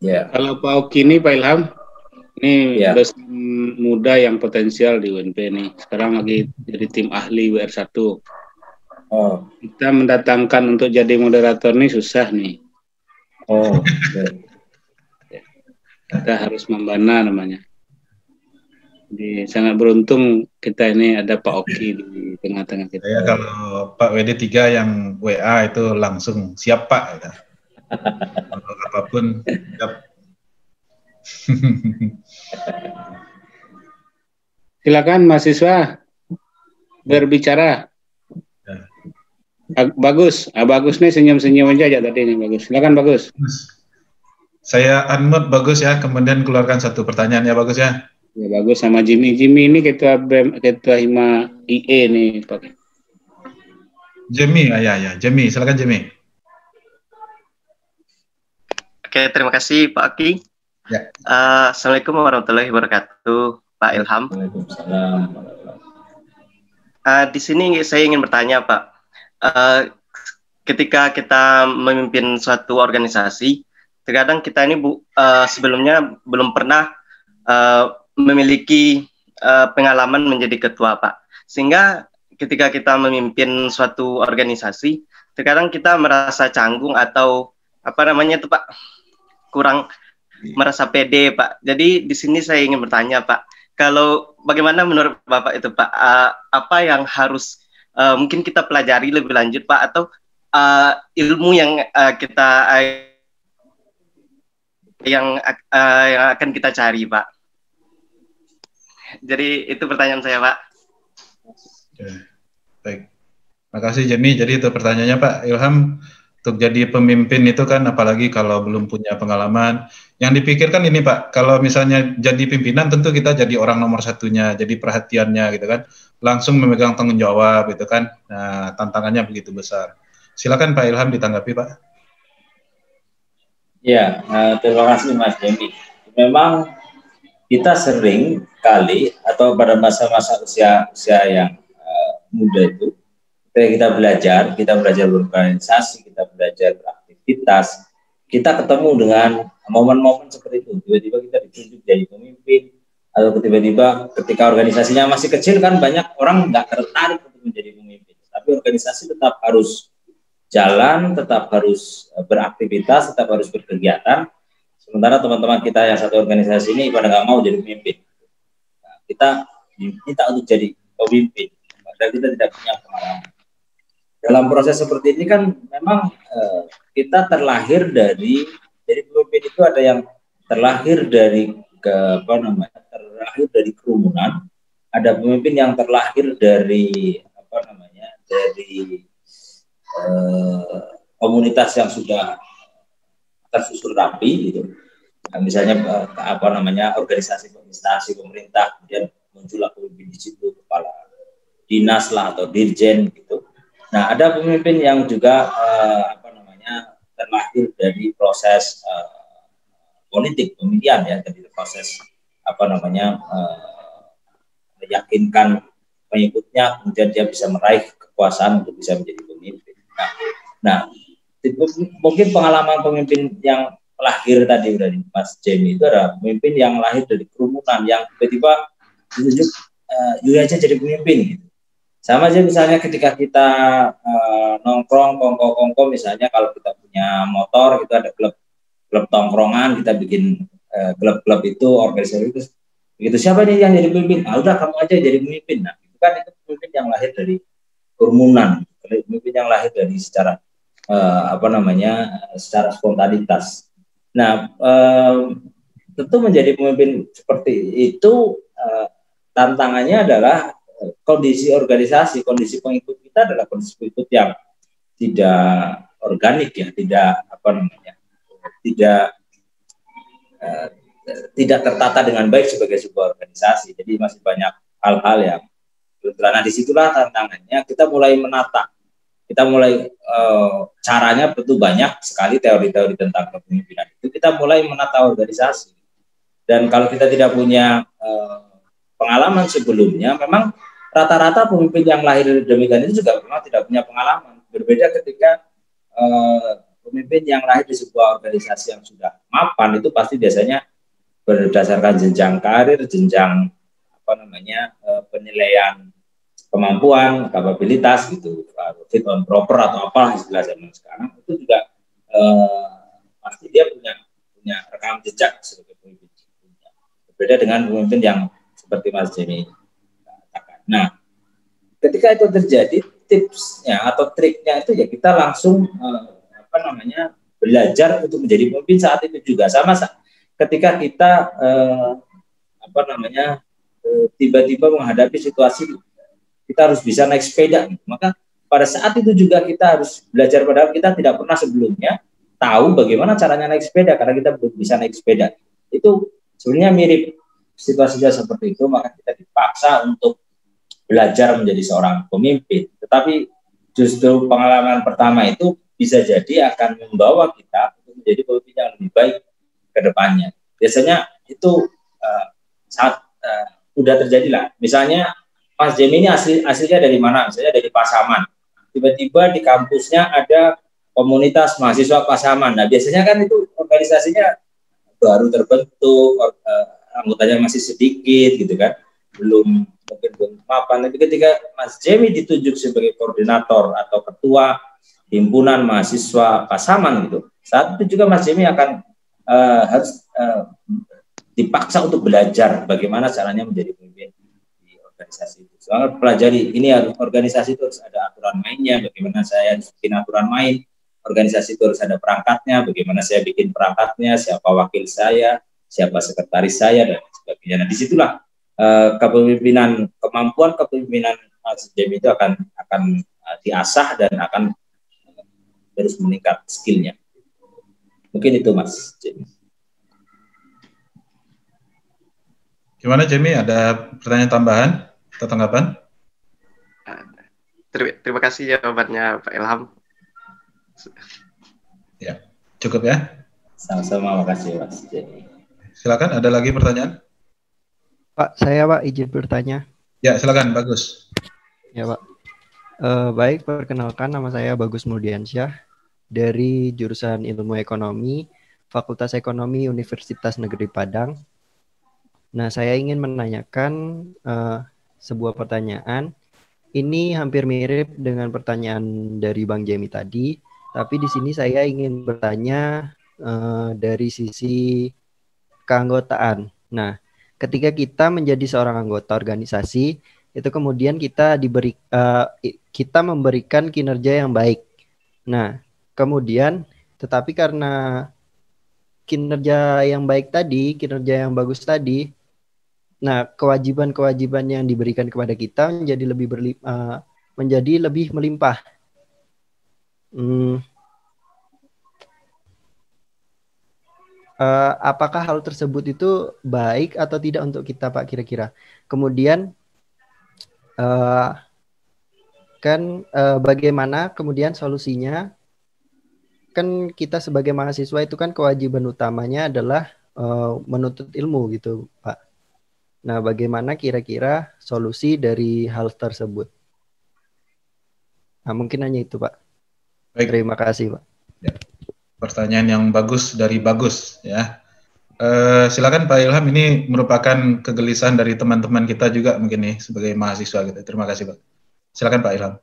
Ya. Kalau Pak Oki ini Pak Ilham, ini dosen muda yang potensial di UNP nih. Sekarang lagi jadi tim ahli WR1. Kita mendatangkan untuk jadi moderator nih susah nih. Kita harus membana namanya. Jadi sangat beruntung kita ini ada Pak Oki di tengah-tengah kita. Saya kalau Pak WD3 yang WA itu langsung siap Pak. Ya. Kalau apapun siap. Silakan mahasiswa berbicara. Bagus, Bagus nih senyum-senyum aja tadi nih Bagus. Silakan Bagus. Saya unmute Bagus ya, kemudian keluarkan satu pertanyaan ya Bagus ya. Ya Bagus sama Jimmy. Jimmy ini ketua Hima IE nih Pak. Jimmy, ya Jimmy, silakan Jimmy. Oke, terima kasih Pak Oki. Ya. Assalamualaikum warahmatullahi wabarakatuh, Pak Ilham. Waalaikumsalam. Di sini saya ingin bertanya Pak. Ketika kita memimpin suatu organisasi, terkadang kita ini sebelumnya belum pernah memiliki pengalaman menjadi ketua Pak. Sehingga ketika kita memimpin suatu organisasi, terkadang kita merasa canggung atau Pak, kurang merasa pede Pak. Jadi di sini saya ingin bertanya Pak, kalau bagaimana menurut Bapak itu Pak, apa yang harus mungkin kita pelajari lebih lanjut Pak, atau ilmu yang yang akan kita cari Pak. Jadi itu pertanyaan saya Pak. Oke. Baik, makasih Jimmy. Jadi itu pertanyaannya Pak Ilham, untuk jadi pemimpin itu kan apalagi kalau belum punya pengalaman, yang dipikirkan ini Pak, kalau misalnya jadi pimpinan tentu kita jadi orang nomor satunya, jadi perhatiannya gitu kan, langsung memegang tanggung jawab gitu kan. Nah, tantangannya begitu besar. Silakan Pak Ilham ditanggapi Pak. Ya, terima kasih Mas Jimmy. Memang kita sering kali atau pada masa-masa usia yang muda itu, kita belajar berorganisasi, kita belajar beraktivitas, kita ketemu dengan momen-momen seperti itu. Tiba-tiba kita ditunjuk jadi pemimpin, atau tiba-tiba ketika organisasinya masih kecil kan banyak orang nggak tertarik untuk menjadi pemimpin. Tapi organisasi tetap harus jalan, tetap harus beraktivitas, tetap harus berkegiatan. Sementara teman-teman kita yang satu organisasi ini pada nggak mau jadi pemimpin. Nah, kita diminta untuk jadi pemimpin, padahal kita tidak punya pengalaman. Dalam proses seperti ini kan memang kita terlahir dari, jadi pemimpin itu ada yang terlahir dari terlahir dari kerumunan, ada pemimpin yang terlahir dari dari komunitas yang sudah tersusun rapi gitu. Nah, misalnya organisasi pemerintah, kemudian muncullah pemimpin di situ, kepala dinas lah atau dirjen gitu. Nah, ada pemimpin yang juga terlahir dari proses politik pemilihan ya, dari proses meyakinkan pengikutnya, kemudian dia bisa meraih kekuasaan untuk bisa menjadi pemimpin. Nah, mungkin pengalaman pemimpin yang lahir tadi dari Mas Jamie itu adalah pemimpin yang lahir dari kerumunan, yang tiba-tiba ditunjuk Yuri aja jadi pemimpin gitu. Sama aja misalnya ketika kita nongkrong kongko-kongko, misalnya kalau kita punya motor, itu ada klub tongkrongan, kita bikin klub-klub itu, organisasi itu, begitu siapa nih yang jadi pemimpin? Udah kamu aja jadi pemimpin. Nah, itu kan itu pemimpin yang lahir dari kerumunan, pemimpin yang lahir dari secara secara spontanitas. Nah, tentu menjadi pemimpin seperti itu tantangannya adalah kondisi organisasi, kondisi pengikut kita adalah kondisi pengikut yang tidak organik ya, tidak tertata dengan baik sebagai sebuah organisasi. Jadi masih banyak hal-hal yang karena disitulah tantangannya. Kita mulai menata, caranya tentu banyak sekali teori-teori tentang kepemimpinan itu. Kita mulai menata organisasi. Dan kalau kita tidak punya pengalaman sebelumnya, memang rata-rata pemimpin yang lahir dari demikian itu juga memang tidak punya pengalaman. Berbeda ketika pemimpin yang lahir di sebuah organisasi yang sudah mapan, itu pasti biasanya berdasarkan jenjang karir, jenjang penilaian kemampuan, kapabilitas gitu, fit on proper atau apa istilah zaman sekarang, itu juga pasti dia punya rekam jejak sebagai pemimpin. Berbeda dengan pemimpin yang seperti Mas Jamie katakan. Nah, ketika itu terjadi, tipsnya atau triknya itu ya kita langsung belajar untuk menjadi pemimpin saat itu juga. Sama ketika kita tiba-tiba menghadapi situasi kita harus bisa naik sepeda, maka pada saat itu juga kita harus belajar, padahal kita tidak pernah sebelumnya tahu bagaimana caranya naik sepeda karena kita belum bisa naik sepeda. Itu sebenarnya mirip situasinya seperti itu, maka kita dipaksa untuk belajar menjadi seorang pemimpin. Tetapi justru pengalaman pertama itu bisa jadi akan membawa kita untuk menjadi pemimpin yang lebih baik ke depannya. Biasanya itu saat udah terjadi lah. Misalnya Mas Jamie ini aslinya dari mana? Misalnya dari Pasaman. Tiba-tiba di kampusnya ada komunitas mahasiswa Pasaman. Nah, biasanya kan itu organisasinya baru terbentuk, anggotanya masih sedikit gitu kan. Belum mapan. Tapi ketika Mas Jamie ditunjuk sebagai koordinator atau ketua himpunan mahasiswa Pasaman gitu, saat itu juga Mas Jamie akan harus dipaksa untuk belajar bagaimana caranya menjadi pemimpin di organisasi itu. Soalnya pelajari ini organisasi itu harus ada aturan mainnya, bagaimana saya harus bikin aturan main, organisasi itu harus ada perangkatnya, bagaimana saya bikin perangkatnya, siapa wakil saya, siapa sekretaris saya, dan sebagainya. Nah, disitulah kemampuan kepemimpinan Mas Jamie itu akan diasah dan akan terus meningkat skillnya. Mungkin itu Mas Jamie. Gimana Jamie, ada pertanyaan tambahan atau tanggapan? Terima kasih jawabannya Pak Ilham. Ya, cukup ya. Sama-sama, makasih Mas Jamie. Silakan, ada lagi pertanyaan? Pak, saya Pak izin bertanya. Ya, silakan, Bagus. Ya Pak. Baik, perkenalkan nama saya Bagus Muldiansyah dari jurusan Ilmu Ekonomi, Fakultas Ekonomi Universitas Negeri Padang. Nah, saya ingin menanyakan sebuah pertanyaan. Ini hampir mirip dengan pertanyaan dari Bang Jamie tadi, tapi di sini saya ingin bertanya dari sisi keanggotaan. Nah, ketika kita menjadi seorang anggota organisasi, itu kemudian kita memberikan kinerja yang baik. Nah, kemudian tetapi karena kinerja yang baik tadi, kinerja yang bagus tadi, nah kewajiban-kewajiban yang diberikan kepada kita menjadi lebih melimpah. Apakah hal tersebut itu baik atau tidak untuk kita Pak kira-kira? Kemudian bagaimana kemudian solusinya? Kan kita sebagai mahasiswa itu kan kewajiban utamanya adalah menuntut ilmu gitu Pak. Nah, bagaimana kira-kira solusi dari hal tersebut? Nah, mungkin hanya itu, Pak. Baik. Terima kasih, Pak. Ya. Pertanyaan yang bagus dari bagus, ya. Silakan Pak Ilham, ini merupakan kegelisahan dari teman-teman kita juga mungkin nih sebagai mahasiswa gitu. Terima kasih Pak. Silakan Pak Ilham.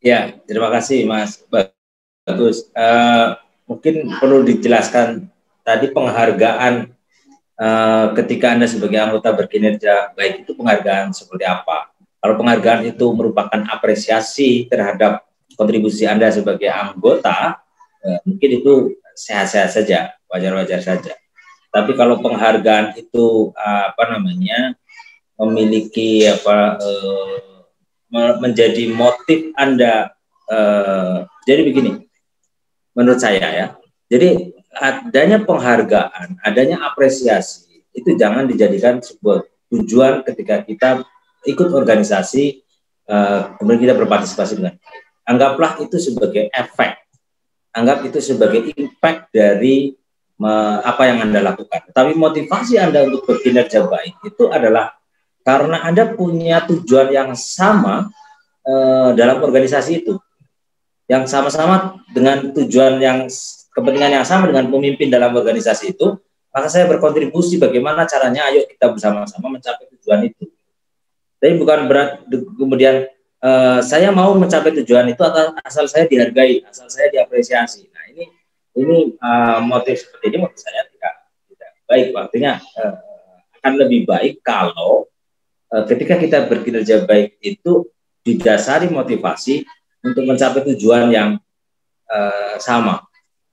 Ya, terima kasih Mas. Bagus. Mungkin perlu dijelaskan tadi penghargaan ketika Anda sebagai anggota berkinerja baik itu penghargaan seperti apa? Kalau penghargaan itu merupakan apresiasi terhadap kontribusi Anda sebagai anggota, mungkin itu sehat-sehat saja, wajar-wajar saja. Tapi kalau penghargaan itu memiliki menjadi motif Anda, jadi begini, menurut saya ya. Jadi adanya penghargaan, adanya apresiasi itu jangan dijadikan sebuah tujuan ketika kita ikut organisasi, kemudian kita berpartisipasi dengan baik. Anggaplah itu sebagai efek. Anggap itu sebagai impact dari apa yang Anda lakukan. Tapi motivasi Anda untuk berkinerja baik itu adalah karena Anda punya tujuan yang sama dalam organisasi itu. Yang sama-sama dengan tujuan yang kepentingan yang sama dengan pemimpin dalam organisasi itu, maka saya berkontribusi bagaimana caranya, ayo kita bersama-sama mencapai tujuan itu. Tapi bukan berat kemudian saya mau mencapai tujuan itu asal saya dihargai, asal saya diapresiasi. Nah ini motif seperti ini menurut saya tidak baik. Artinya akan lebih baik kalau ketika kita berkinerja baik itu didasari motivasi untuk mencapai tujuan yang sama,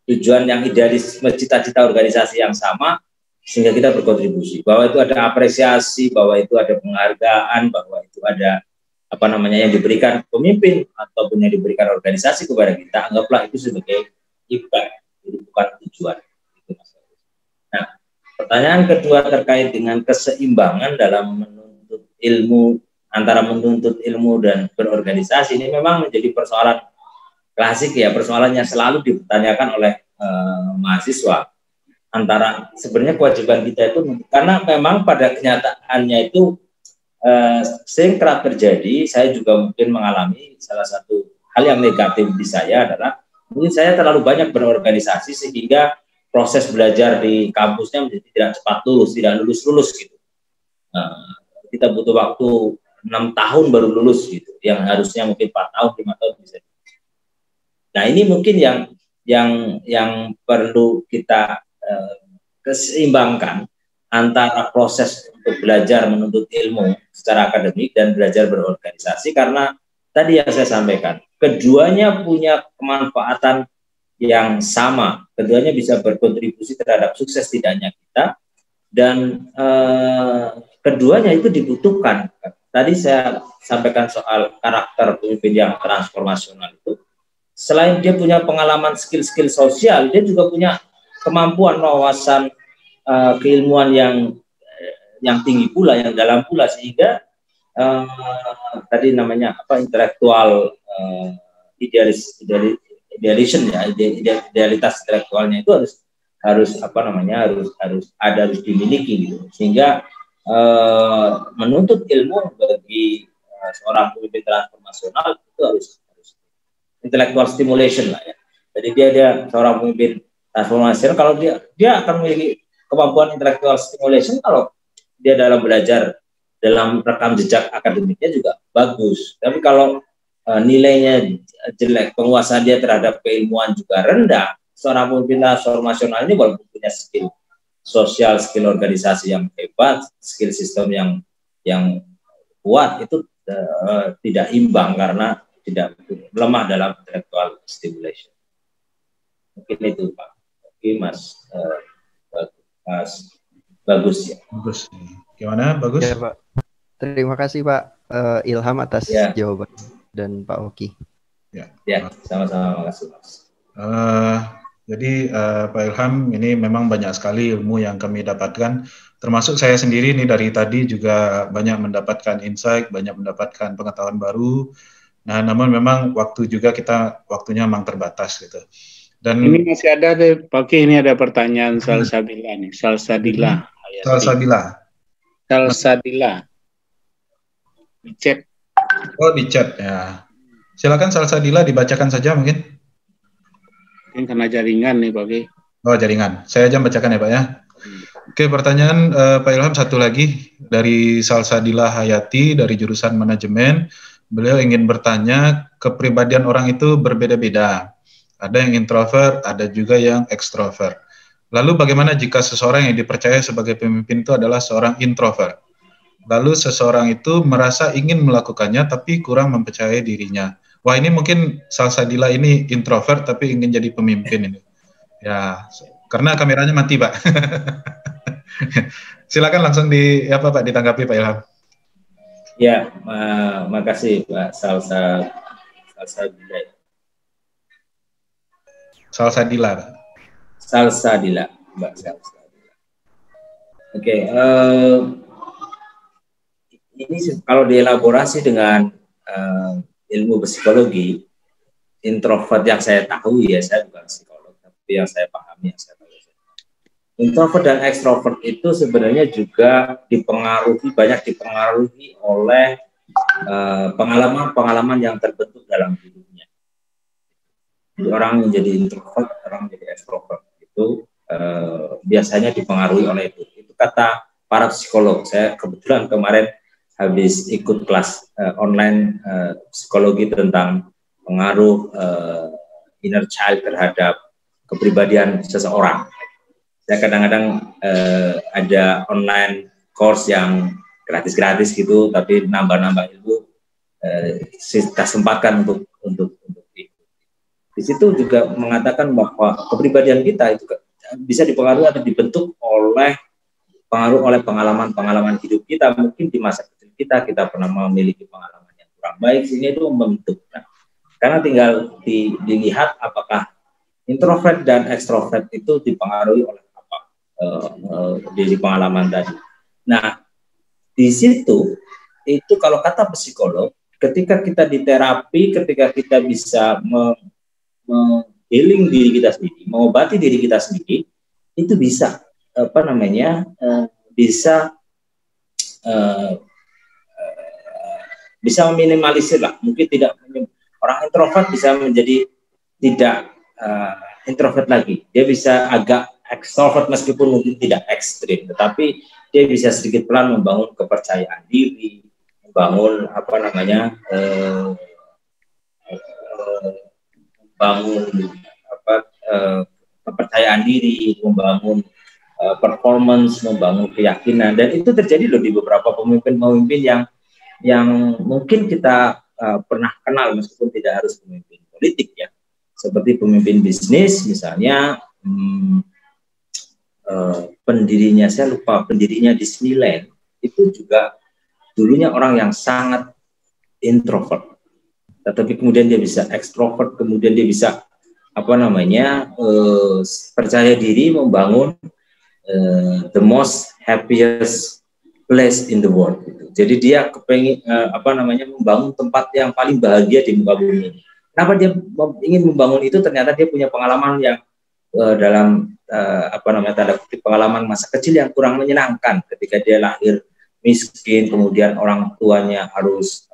tujuan yang idealis, cita-cita organisasi yang sama, sehingga kita berkontribusi. Bahwa itu ada apresiasi, bahwa itu ada penghargaan, bahwa itu ada yang diberikan pemimpin ataupun yang diberikan organisasi kepada kita, anggaplah itu sebagai impact, jadi bukan tujuan. Nah, pertanyaan kedua terkait dengan keseimbangan dalam menuntut ilmu, antara menuntut ilmu dan berorganisasi, ini memang menjadi persoalan klasik ya, persoalan yang selalu dipertanyakan oleh mahasiswa. Antara sebenarnya kewajiban kita itu, karena memang pada kenyataannya itu sering kerap terjadi. Saya juga mungkin mengalami salah satu hal yang negatif di saya adalah mungkin saya terlalu banyak berorganisasi sehingga proses belajar di kampusnya menjadi tidak cepat lulus, tidak lulus gitu. Kita butuh waktu 6 tahun baru lulus gitu, yang harusnya mungkin 4 tahun, 5 tahun bisa. Nah ini mungkin yang perlu kita keseimbangkan antara proses untuk belajar menuntut ilmu secara akademik dan belajar berorganisasi, karena tadi yang saya sampaikan, keduanya punya kemanfaatan yang sama, keduanya bisa berkontribusi terhadap sukses tidaknya kita, dan keduanya itu dibutuhkan. Tadi saya sampaikan soal karakter pemimpin yang transformasional itu, selain dia punya pengalaman skill-skill sosial, dia juga punya kemampuan wawasan keilmuan yang tinggi pula, yang dalam pula, sehingga tadi namanya intelektual idealism ya, idealitas intelektualnya itu harus dimiliki gitu, sehingga menuntut ilmu bagi seorang pemimpin transformasional itu harus intellectual stimulation lah ya. Jadi dia seorang pemimpin transformasional, kalau dia akan memiliki kemampuan intellectual stimulation kalau dia dalam belajar, dalam rekam jejak akademiknya juga bagus. Tapi kalau nilainya jelek, penguasaan dia terhadap keilmuan juga rendah, seorang pemimpin transformasional ini walaupun punya skill sosial, skill organisasi yang hebat, skill sistem yang kuat, itu tidak imbang karena tidak lemah dalam intellectual stimulation. Mungkin itu Pak. Oke Mas Bagus ya. Bagus. Gimana Bagus? Ya, Pak. Terima kasih Pak Ilham atas jawaban dan Pak Oki. Ya, sama-sama, makasih Mas. Jadi Pak Ilham, ini memang banyak sekali ilmu yang kami dapatkan, termasuk saya sendiri nih dari tadi juga banyak mendapatkan insight, banyak mendapatkan pengetahuan baru. Nah, namun memang waktunya memang terbatas gitu. Dan ini masih ada deh, Pak Oki, ini ada pertanyaan Salsabila nih, Salsabila. Salsadila. Di chat. Oh, di chat ya. Silakan Salsadila dibacakan saja mungkin. Mungkin karena jaringan nih Pak Oki. Oh, jaringan. Saya aja bacakan ya Pak ya. Oke, pertanyaan Pak Ilham satu lagi dari Salsadila Hayati dari jurusan manajemen. Beliau ingin bertanya, kepribadian orang itu berbeda-beda. Ada yang introvert, ada juga yang ekstrovert. Lalu bagaimana jika seseorang yang dipercaya sebagai pemimpin itu adalah seorang introvert? Lalu seseorang itu merasa ingin melakukannya tapi kurang mempercayai dirinya. Wah, ini mungkin Salsadila ini introvert tapi ingin jadi pemimpin ini. Ya, karena kameranya mati, Pak. Silakan langsung ditanggapi Pak Ilham. Ya, makasih Pak Salsadila. Salsadila, Mbak Salsadila. Oke, ini kalau dielaborasi dengan ilmu psikologi, introvert yang saya tahu ya, saya bukan psikolog, tapi yang saya pahami, yang saya tahu. Introvert dan ekstrovert itu sebenarnya juga banyak dipengaruhi oleh pengalaman-pengalaman yang terbentuk dalam hidupnya. Jadi orang menjadi introvert, orang menjadi ekstrovert itu biasanya dipengaruhi oleh itu. Itu kata para psikolog. Saya kebetulan kemarin habis ikut kelas online psikologi tentang pengaruh inner child terhadap kepribadian seseorang. Saya kadang-kadang ada online course yang gratis-gratis gitu, tapi nambah-nambah ilmu kita sempatkan untuk itu. Di situ juga mengatakan bahwa kepribadian kita itu bisa dipengaruhi atau dibentuk oleh pengalaman-pengalaman hidup kita. Mungkin di masa kecil kita pernah memiliki pengalaman yang kurang baik, sehingga itu membentuk. Karena tinggal dilihat apakah introvert dan ekstrovert itu dipengaruhi oleh dari pengalaman tadi. Nah, di situ itu kalau kata psikolog, ketika kita diterapi, ketika kita bisa healing diri kita sendiri, mengobati diri kita sendiri, itu bisa bisa meminimalisir lah. Mungkin tidak, orang introvert bisa menjadi tidak introvert lagi. Dia bisa agak extrovert meskipun mungkin tidak ekstrim, tetapi dia bisa sedikit pelan membangun kepercayaan diri, membangun kepercayaan diri, membangun performance, membangun keyakinan, dan itu terjadi loh di beberapa pemimpin-pemimpin yang mungkin kita pernah kenal meskipun tidak harus pemimpin politik ya, seperti pemimpin bisnis misalnya. Pendirinya, saya lupa, pendirinya Disneyland itu juga dulunya orang yang sangat introvert, tetapi kemudian dia bisa ekstrovert, kemudian dia bisa percaya diri membangun the most happiest place in the world gitu. Jadi dia kepengen membangun tempat yang paling bahagia di muka bumi. Kenapa dia ingin membangun itu? Ternyata dia punya pengalaman yang dalam tanda kutip pengalaman masa kecil yang kurang menyenangkan ketika dia lahir miskin, kemudian orang tuanya harus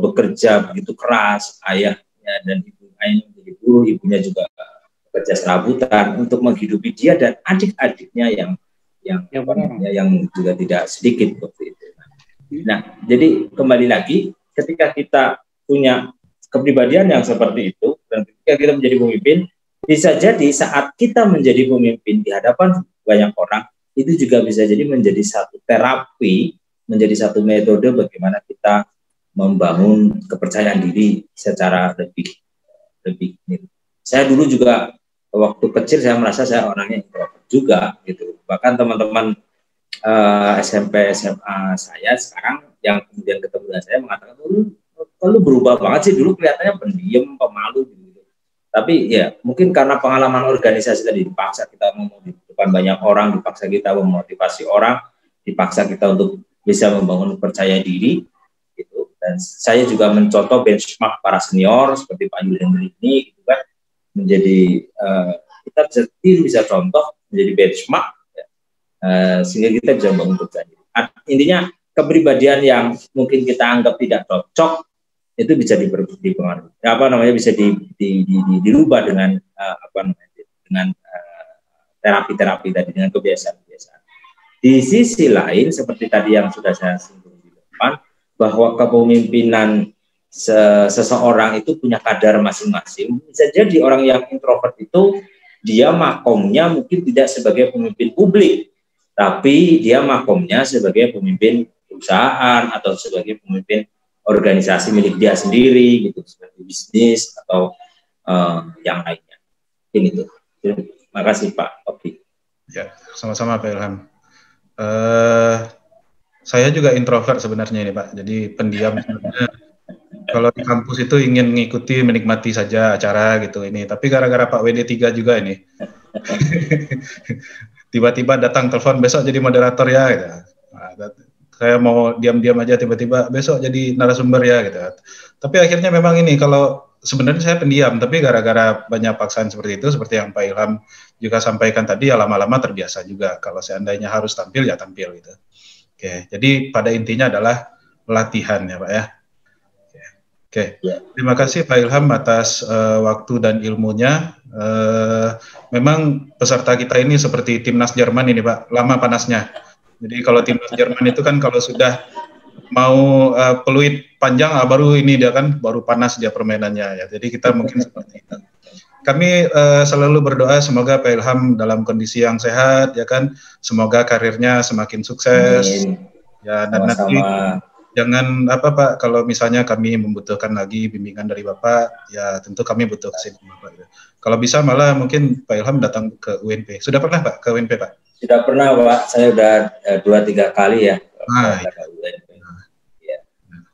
bekerja begitu keras, ayahnya dan ayahnya menjadi buruh, ibunya juga bekerja serabutan untuk menghidupi dia dan adik-adiknya yang juga tidak sedikit seperti itu. Nah, jadi kembali lagi ketika kita punya kepribadian yang seperti itu dan ketika kita menjadi pemimpin, bisa jadi saat kita menjadi pemimpin di hadapan banyak orang, itu juga bisa jadi menjadi satu terapi, menjadi satu metode bagaimana kita membangun kepercayaan diri secara lebih. Saya dulu juga waktu kecil saya merasa saya orangnya introvert juga gitu. Bahkan teman-teman SMP SMA saya sekarang yang kemudian ketemu dengan saya mengatakan, lu berubah banget sih, dulu kelihatannya pendiam, pemalu gitu. Tapi ya mungkin karena pengalaman organisasi tadi, dipaksa kita ngomong di depan banyak orang, dipaksa kita memotivasi orang, dipaksa kita untuk bisa membangun percaya diri gitu. Dan saya juga mencontoh benchmark para senior seperti Pak Yul Hendri ini gitu kan, menjadi kita bisa contoh, menjadi benchmark ya. sehingga kita bisa membentuk tadi. Intinya kepribadian yang mungkin kita anggap tidak cocok itu bisa dipengaruhi, bisa dirubah dengan dengan terapi-terapi tadi, dengan kebiasaan-kebiasaan. Di sisi lain, seperti tadi yang sudah saya singgung di depan, bahwa kepemimpinan seseorang itu punya kadar masing-masing. Bisa jadi orang yang introvert itu dia makomnya mungkin tidak sebagai pemimpin publik, tapi dia makomnya sebagai pemimpin perusahaan atau sebagai pemimpin organisasi milik dia sendiri, gitu, seperti bisnis atau yang lainnya. Ini tuh. Terima kasih Pak Opi. Ya, sama-sama Pak Ilham. Saya juga introvert sebenarnya ini Pak, jadi pendiam sebenarnya. Kalau di kampus itu ingin mengikuti, menikmati saja acara gitu ini, tapi gara-gara Pak WD3 juga ini, tiba-tiba datang telepon besok jadi moderator ya, gitu. Saya mau diam-diam aja, tiba-tiba besok jadi narasumber ya, gitu. Tapi akhirnya memang ini, kalau sebenarnya saya pendiam, tapi gara-gara banyak paksaan seperti itu, seperti yang Pak Ilham juga sampaikan tadi, ya lama-lama terbiasa juga. Kalau seandainya harus tampil, ya tampil gitu. Oke, jadi pada intinya adalah pelatihan ya Pak ya. Oke, terima kasih Pak Ilham atas waktu dan ilmunya. Memang peserta kita ini seperti timnas Jerman ini Pak, lama panasnya. Jadi kalau timnas Jerman itu kan kalau sudah mau peluit panjang, baru ini dia kan baru panas dia permainannya ya. Jadi kita mungkin seperti itu. Kami selalu berdoa semoga Pak Ilham dalam kondisi yang sehat ya kan. Semoga karirnya semakin sukses. Amin. Ya dan nanti jangan Pak, kalau misalnya kami membutuhkan lagi bimbingan dari Bapak, ya tentu kami butuh kesini Bapak. Kalau bisa malah mungkin Pak Ilham datang ke UNP. Sudah pernah Pak ke UNP Pak? Sudah pernah Pak, saya udah 2-3 kali ya. Ke UNP. Ya.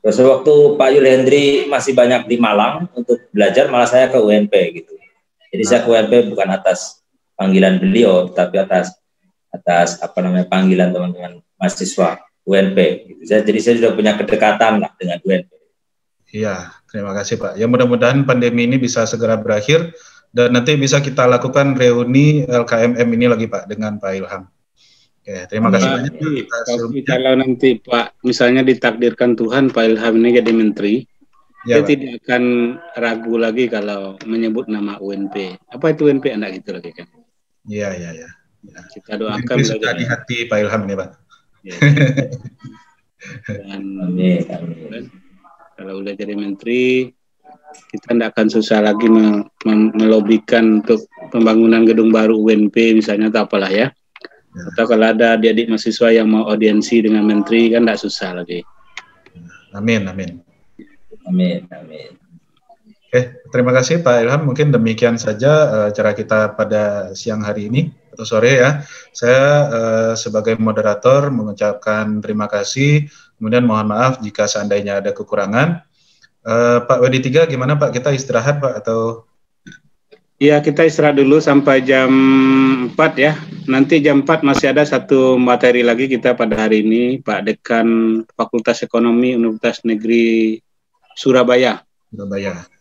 Terus waktu Pak Yul Hendri masih banyak di Malang untuk belajar, malah saya ke UNP gitu. Jadi saya ke UNP bukan atas panggilan beliau, tapi atas panggilan teman-teman mahasiswa UNP. Gitu. Jadi saya sudah punya kedekatan lah dengan UNP. Iya, terima kasih Pak. Ya mudah-mudahan pandemi ini bisa segera berakhir dan nanti bisa kita lakukan reuni LKMM ini lagi Pak dengan Pak Ilham. Oke, terima kasih banyak. Kalau nanti Pak misalnya ditakdirkan Tuhan Pak Ilham ini jadi menteri, ya, dia tidak akan ragu lagi kalau menyebut nama UNP. Apa itu UNP Anda gitu lagi kan? Iya. Ya. Kita doakan sudah di hati Pak Ilham ini Pak. Ya. Dan kalau udah jadi menteri, kita tidak akan susah lagi melobikan untuk pembangunan gedung baru UNP misalnya atau apalah ya. Atau kalau ada adik-adik mahasiswa yang mau audiensi dengan menteri kan tidak susah lagi. Amin. Oke, terima kasih Pak Ilham. Mungkin demikian saja acara kita pada siang hari ini atau sore ya. Saya sebagai moderator mengucapkan terima kasih. Kemudian mohon maaf jika seandainya ada kekurangan. Pak WD3 gimana Pak? Kita istirahat Pak atau? Iya, kita istirahat dulu sampai jam 4 ya. Nanti jam 4 masih ada satu materi lagi kita pada hari ini, Pak Dekan Fakultas Ekonomi Universitas Negeri Surabaya.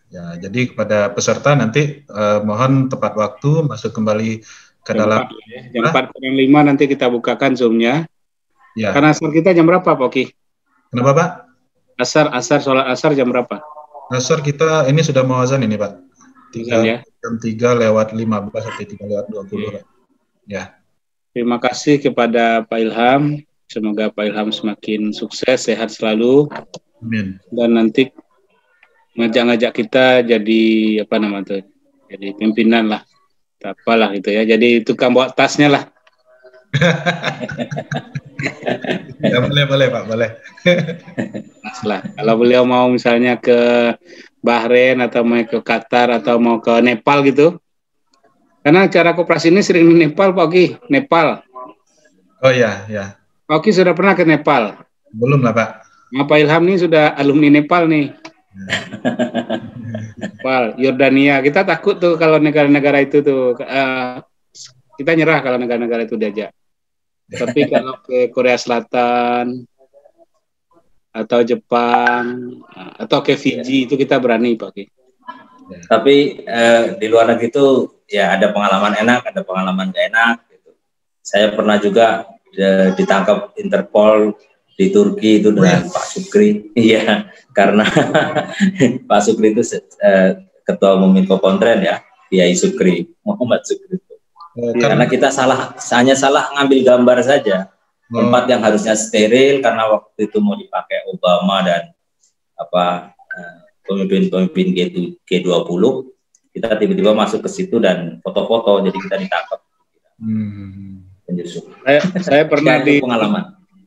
Ya, jadi kepada peserta nanti mohon tepat waktu masuk kembali ke dalam. Jam 4:05 nanti kita bukakan Zoom-nya. Ya. Karena asar kita jam berapa, Pak Oki? Kenapa, Pak? Sholat asar jam berapa? Asar kita ini sudah mau azan ini, Pak. Ya? Jam 3:15 atau 3:20. Pak. Ya. Terima kasih kepada Pak Ilham. Semoga Pak Ilham semakin sukses, sehat selalu. Amin. Dan nanti ngajak-ngajak kita jadi jadi pimpinan lah, apalah itu ya, jadi tukang bawa tasnya lah. Ya, boleh Pak, boleh. Lah, kalau beliau mau misalnya ke Bahrain atau mau ke Qatar atau mau ke Nepal gitu, karena acara koperasi ini sering di Nepal Pak Oki, Nepal. Oh ya. Pak Oki sudah pernah ke Nepal? Belum lah Pak. Nah, Pak Ilham nih sudah alumni Nepal nih. Nepal, Yordania, kita takut tuh kalau negara-negara itu tuh kita nyerah kalau negara-negara itu diajak. Tapi kalau ke Korea Selatan atau Jepang atau ke Fiji itu kita berani Pak. Tapi di luar negeri itu ya ada pengalaman enak, ada pengalaman gak enak. Gitu. Saya pernah juga ditangkap Interpol di Turki itu dengan Pak Sukri. Iya, karena Pak Sukri itu ketua umum Infokontren ya, Kiai Sukri, Muhammad Sukri. Karena kita hanya salah ngambil gambar saja. Tempat yang harusnya steril karena waktu itu mau dipakai Obama dan pemimpin G20, kita tiba-tiba masuk ke situ dan foto-foto, jadi kita ditangkap. Saya pernah pengalaman.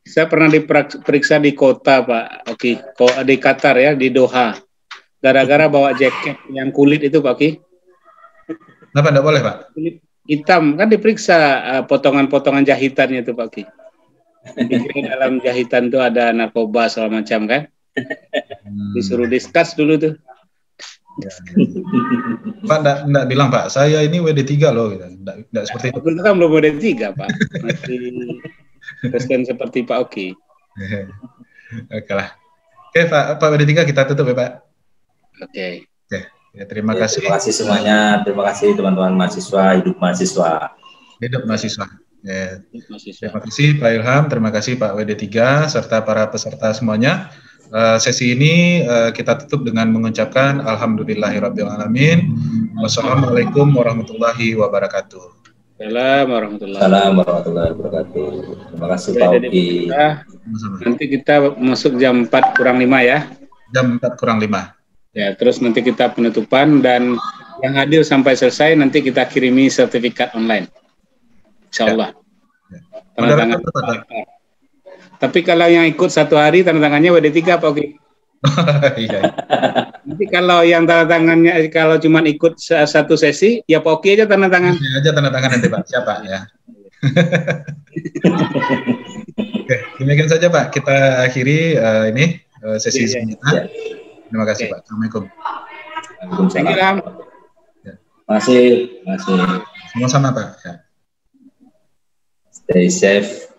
Saya pernah diperiksa di kota, Pak Oki, di Qatar ya, di Doha. Gara-gara bawa jaket yang kulit itu, Pak Oki. Kenapa enggak boleh, Pak? Kulit hitam, kan diperiksa potongan-potongan jahitannya itu, Pak Oki. Di dalam jahitan itu ada narkoba segala macam kan. Disuruh diskus dulu tuh. Ya. Pak enggak bilang, Pak, saya ini WD3 loh gitu. Enggak seperti itu. Betul kan belum WD3, Pak. Masih Kristen seperti Pak Oki. Oke lah. Oke, Pak WD3 kita tutup ya, Pak. Oke. Ya, terima kasih. Terima kasih semuanya. Terima kasih teman-teman mahasiswa, hidup mahasiswa. Hidup mahasiswa. Ya. Terima kasih Pak Ilham, terima kasih Pak WD3 serta para peserta semuanya. Sesi ini kita tutup dengan mengucapkan alhamdulillahirrabbilalamin. Wassalamualaikum warahmatullahi wabarakatuh. Assalamualaikum warahmatullahi wabarakatuh. Terima kasih Pak Oki. Nanti kita masuk jam 4 kurang 5 ya. Jam 4 kurang 5. Ya, terus nanti kita penutupan dan yang hadir sampai selesai nanti kita kirimi sertifikat online. Insya Allah. Tanda tangan. Tapi kalau yang ikut 1 hari tanda tangannya WD3 Pak Oki. Iya. Nanti kalau yang tanda tangannya kalau cuma ikut 1 sesi ya Pak Oki aja tanda tangan. Iya aja tanda tangan nanti Pak. Siapa ya? Oke, demikian saja Pak. Kita akhiri ini sesi selanjutnya. Terima kasih Pak. Assalamualaikum. Waalaikumsalam. Terima kasih. Sama-sama Pak. Ya. Stay safe.